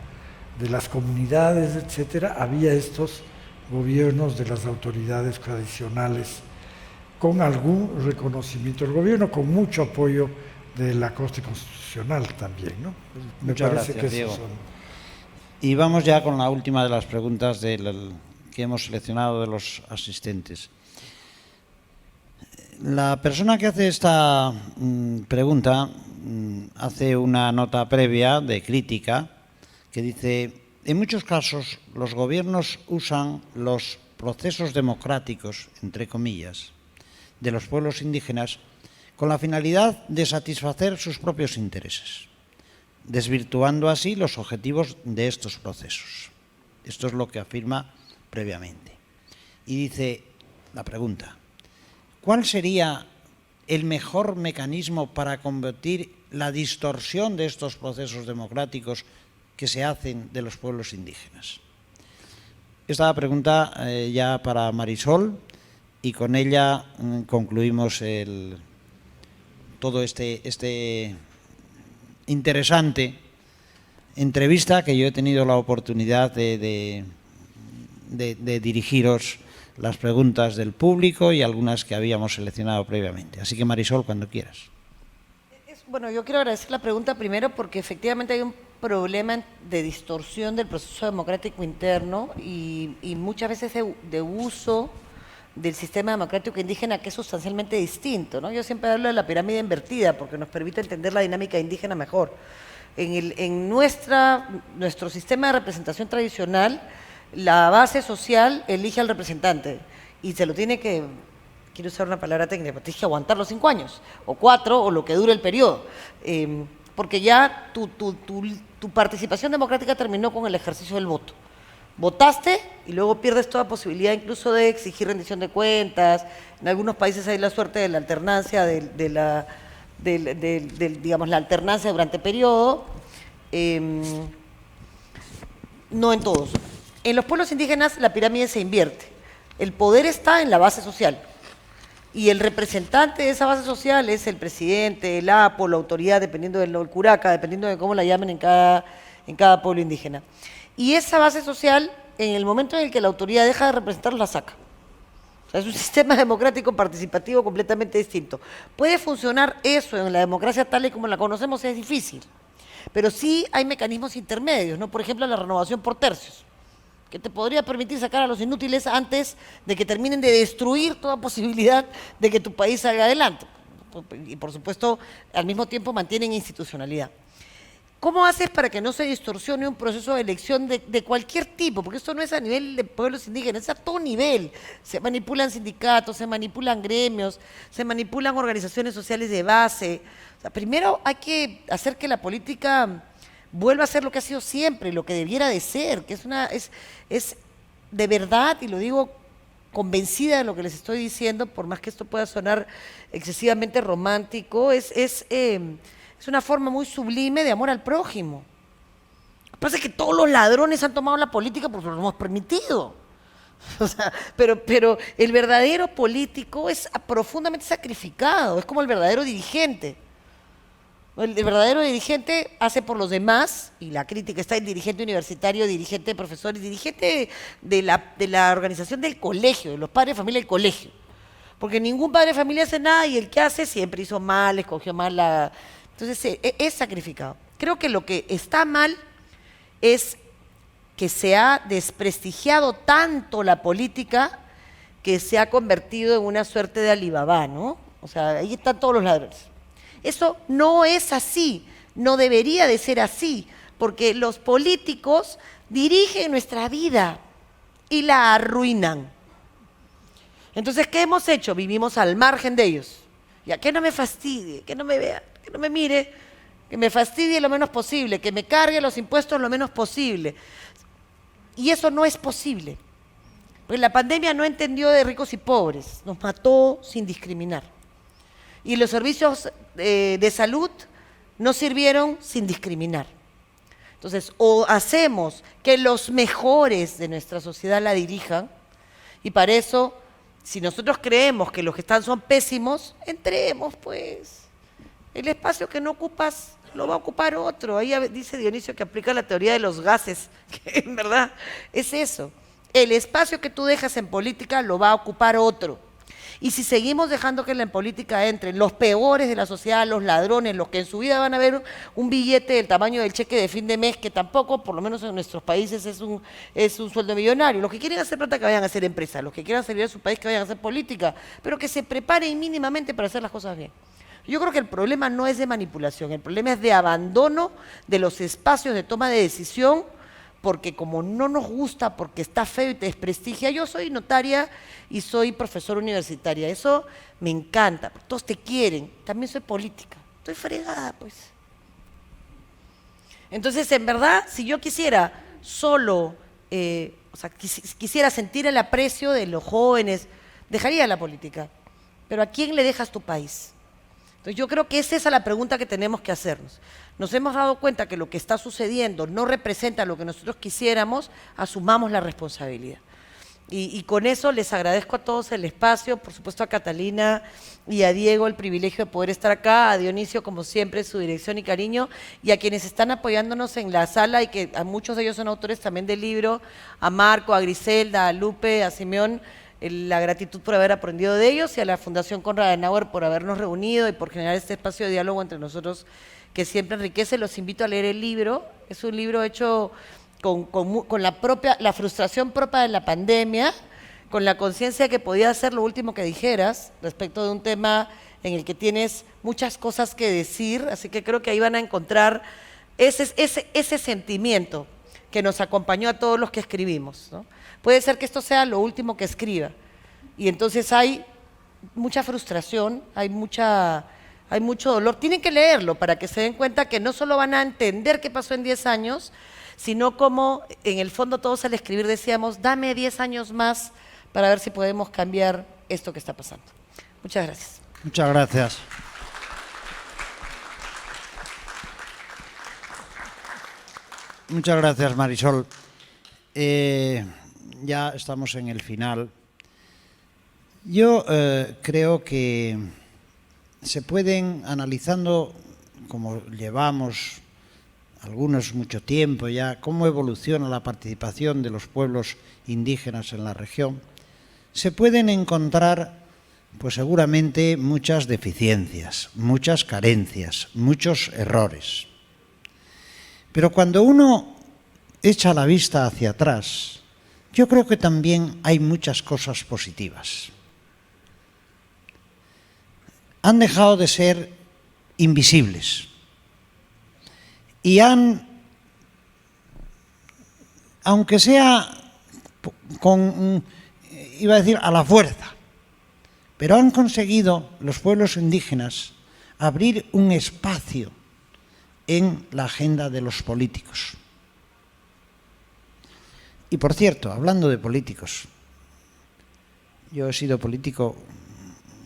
de las comunidades, etcétera, había estos gobiernos de las autoridades tradicionales con algún reconocimiento del gobierno, con mucho apoyo de la Corte Constitucional también, ¿no? Muchas gracias, Diego. Y vamos ya con la última de las preguntas que hemos seleccionado de los asistentes. La persona que hace esta pregunta hace una nota previa de crítica que dice: en muchos casos los gobiernos usan los procesos democráticos, entre comillas, de los pueblos indígenas con la finalidad de satisfacer sus propios intereses, desvirtuando así los objetivos de estos procesos. Esto es lo que afirma previamente. Y dice la pregunta: ¿cuál sería el mejor mecanismo para combatir la distorsión de estos procesos democráticos que se hacen de los pueblos indígenas? Esta pregunta ya para Marisol, y con ella concluimos todo este interesante entrevista que yo he tenido la oportunidad de dirigiros las preguntas del público y algunas que habíamos seleccionado previamente. Así que, Marisol, cuando quieras. Bueno, yo quiero agradecer la pregunta primero porque efectivamente hay un problema de distorsión del proceso democrático interno y muchas veces de uso del sistema democrático indígena, que es sustancialmente distinto, ¿no? Yo siempre hablo de la pirámide invertida porque nos permite entender la dinámica indígena mejor. En nuestro sistema de representación tradicional, la base social elige al representante y se lo tiene que, quiero usar una palabra técnica, tienes que aguantar los 5 años, o 4, o lo que dure el periodo, porque ya tu participación democrática terminó con el ejercicio del voto. Votaste y luego pierdes toda posibilidad incluso de exigir rendición de cuentas. En algunos países hay la suerte de la alternancia, digamos, la alternancia durante periodo. No en todos. En los pueblos indígenas la pirámide se invierte. El poder está en la base social. Y el representante de esa base social es el presidente, el APO, la autoridad, dependiendo del curaca, dependiendo de cómo la llamen en cada pueblo indígena. Y esa base social, en el momento en el que la autoridad deja de representarlos, la saca. O sea, es un sistema democrático participativo completamente distinto. ¿Puede funcionar eso en la democracia tal y como la conocemos? Es difícil. Pero sí hay mecanismos intermedios, ¿no? Por ejemplo, la renovación por tercios, que te podría permitir sacar a los inútiles antes de que terminen de destruir toda posibilidad de que tu país salga adelante. Y por supuesto, al mismo tiempo mantienen institucionalidad. ¿Cómo haces para que no se distorsione un proceso de elección de cualquier tipo? Porque esto no es a nivel de pueblos indígenas, es a todo nivel. Se manipulan sindicatos, se manipulan gremios, se manipulan organizaciones sociales de base. O sea, primero hay que hacer que la política vuelva a ser lo que ha sido siempre, lo que debiera de ser, que es de verdad, y lo digo convencida de lo que les estoy diciendo, por más que esto pueda sonar excesivamente romántico, es una forma muy sublime de amor al prójimo. Lo que pasa es que todos los ladrones han tomado la política porque lo hemos permitido. O sea, pero el verdadero político es profundamente sacrificado, es como el verdadero dirigente. El verdadero dirigente hace por los demás, y la crítica está en dirigente universitario, dirigente de profesores, dirigente de la organización del colegio, de los padres de familia del colegio. Porque ningún padre de familia hace nada y el que hace siempre hizo mal, escogió mal la... Entonces es sacrificado. Creo que lo que está mal es que se ha desprestigiado tanto la política que se ha convertido en una suerte de Alibaba, ¿no? O sea, ahí están todos los ladrones. Eso no es así, no debería de ser así, porque los políticos dirigen nuestra vida y la arruinan. Entonces, ¿qué hemos hecho? Vivimos al margen de ellos. Ya, que no me fastidie, que no me vea, que no me mire, que me fastidie lo menos posible, que me cargue los impuestos lo menos posible. Y eso no es posible. Porque la pandemia no entendió de ricos y pobres, nos mató sin discriminar. Y los servicios de salud no sirvieron sin discriminar. Entonces, o hacemos que los mejores de nuestra sociedad la dirijan, y para eso, si nosotros creemos que los que están son pésimos, entremos, pues. El espacio que no ocupas lo va a ocupar otro. Ahí dice Dionisio que aplica la teoría de los gases, que en verdad es eso. El espacio que tú dejas en política lo va a ocupar otro. Y si seguimos dejando que en la política entren los peores de la sociedad, los ladrones, los que en su vida van a ver un billete del tamaño del cheque de fin de mes, que tampoco, por lo menos en nuestros países, es un sueldo millonario. Los que quieren hacer plata, que vayan a hacer empresa. Los que quieran salir de su país, que vayan a hacer política. Pero que se preparen mínimamente para hacer las cosas bien. Yo creo que el problema no es de manipulación, el problema es de abandono de los espacios de toma de decisión, porque como no nos gusta, porque está feo y te desprestigia. Yo soy notaria y soy profesora universitaria, eso me encanta, todos te quieren, también soy política, estoy fregada, pues. Entonces, en verdad, si yo quisiera solo, quisiera sentir el aprecio de los jóvenes, dejaría la política, pero ¿a quién le dejas tu país? Entonces, yo creo que es esa la pregunta que tenemos que hacernos. Nos hemos dado cuenta que lo que está sucediendo no representa lo que nosotros quisiéramos, asumamos la responsabilidad. Y con eso les agradezco a todos el espacio, por supuesto a Catalina y a Diego el privilegio de poder estar acá, a Dionisio como siempre su dirección y cariño, y a quienes están apoyándonos en la sala y que a muchos de ellos son autores también del libro, a Marco, a Griselda, a Lupe, a Simeón, la gratitud por haber aprendido de ellos, y a la Fundación Konrad Adenauer por habernos reunido y por generar este espacio de diálogo entre nosotros que siempre enriquece. Los invito a leer el libro, es un libro hecho con la frustración propia de la pandemia, con la conciencia de que podía ser lo último que dijeras respecto de un tema en el que tienes muchas cosas que decir, así que creo que ahí van a encontrar ese sentimiento que nos acompañó a todos los que escribimos, ¿no? Puede ser que esto sea lo último que escriba, y entonces hay mucha frustración, hay mucho dolor. Tienen que leerlo para que se den cuenta que no solo van a entender qué pasó en 10 años, sino como en el fondo todos al escribir decíamos, dame 10 años más para ver si podemos cambiar esto que está pasando. Muchas gracias. Muchas gracias. Muchas gracias, Marisol. Ya estamos en el final. Yo creo que se pueden, analizando, como llevamos algunos mucho tiempo ya, cómo evoluciona la participación de los pueblos indígenas en la región, se pueden encontrar, pues seguramente, muchas deficiencias, muchas carencias, muchos errores. Pero cuando uno echa la vista hacia atrás, yo creo que también hay muchas cosas positivas. Han dejado de ser invisibles. y han, aunque sea con, iba a decir, a la fuerza, pero han conseguido los pueblos indígenas abrir un espacio en la agenda de los políticos. Y por cierto, hablando de políticos, yo he sido político,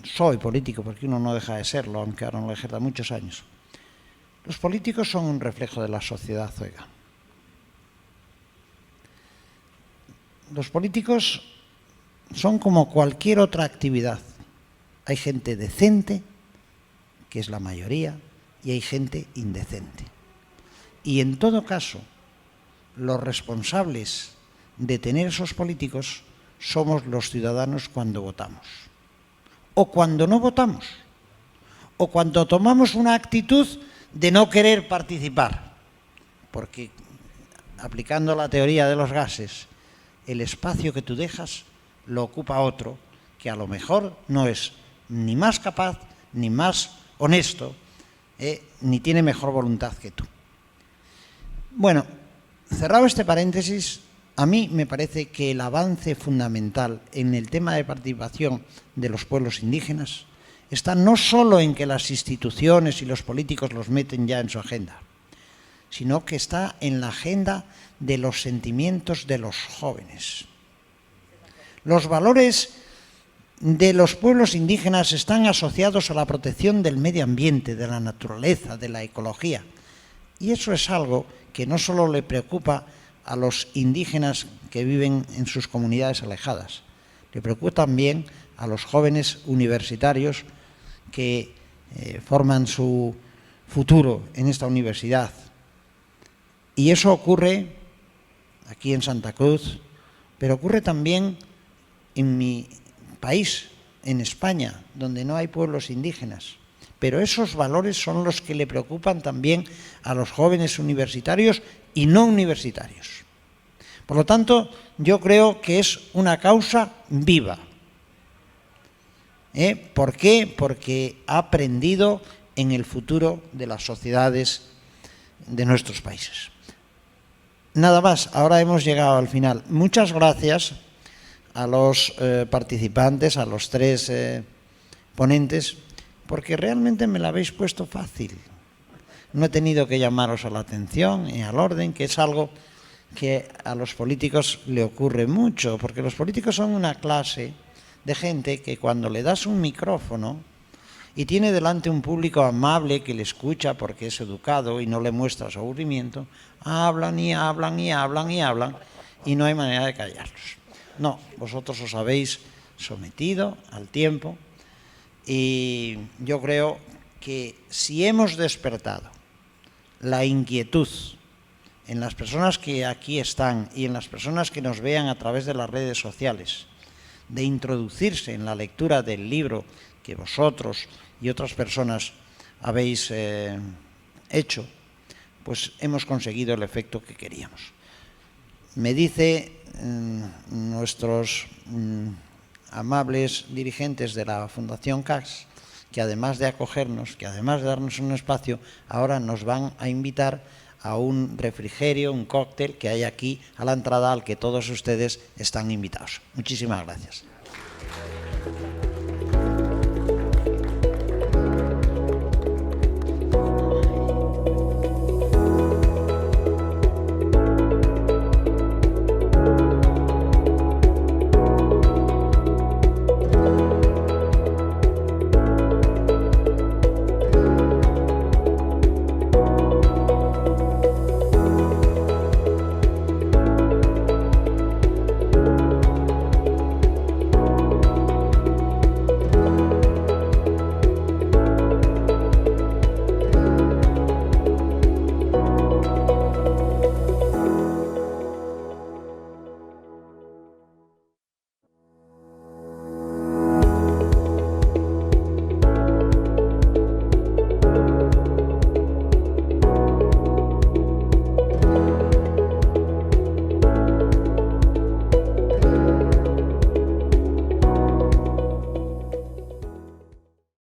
soy político porque uno no deja de serlo, aunque ahora no lo ejerza muchos años. Los políticos son un reflejo de la sociedad, oiga. Los políticos son como cualquier otra actividad. Hay gente decente, que es la mayoría, y hay gente indecente. Y en todo caso, los responsables de tener esos políticos somos los ciudadanos cuando votamos. O cuando no votamos. O cuando tomamos una actitud de no querer participar. Porque, aplicando la teoría de los gases, el espacio que tú dejas lo ocupa otro que a lo mejor no es ni más capaz, ni más honesto, ni tiene mejor voluntad que tú. Bueno, cerrado este paréntesis, a mí me parece que el avance fundamental en el tema de participación de los pueblos indígenas está no solo en que las instituciones y los políticos los meten ya en su agenda, sino que está en la agenda de los sentimientos de los jóvenes. Los valores de los pueblos indígenas están asociados a la protección del medio ambiente, de la naturaleza, de la ecología. Y eso es algo que no solo le preocupa a los indígenas que viven en sus comunidades alejadas, le preocupa también a los jóvenes universitarios que forman su futuro en esta universidad. Y eso ocurre aquí en Santa Cruz, pero ocurre también en mi país, en España, donde no hay pueblos indígenas. Pero esos valores son los que le preocupan también a los jóvenes universitarios y no universitarios. Por lo tanto, yo creo que es una causa viva. ¿Por qué? Porque ha prendido en el futuro de las sociedades de nuestros países. Nada más, ahora hemos llegado al final. Muchas gracias a los participantes, a los tres ponentes, porque realmente me la habéis puesto fácil. No he tenido que llamaros a la atención y al orden, que es algo que a los políticos le ocurre mucho, porque los políticos son una clase de gente que cuando le das un micrófono y tiene delante un público amable que le escucha porque es educado y no le muestra su aburrimiento, hablan y hablan y hablan y hablan y no hay manera de callarlos. No, vosotros os habéis sometido al tiempo y yo creo que si hemos despertado la inquietud en las personas que aquí están y en las personas que nos vean a través de las redes sociales, de introducirse en la lectura del libro que vosotros y otras personas habéis hecho, pues hemos conseguido el efecto que queríamos. Me dice nuestros amables dirigentes de la Fundación CAS que además de acogernos, que además de darnos un espacio, ahora nos van a invitar a un refrigerio, un cóctel que hay aquí a la entrada al que todos ustedes están invitados. Muchísimas gracias.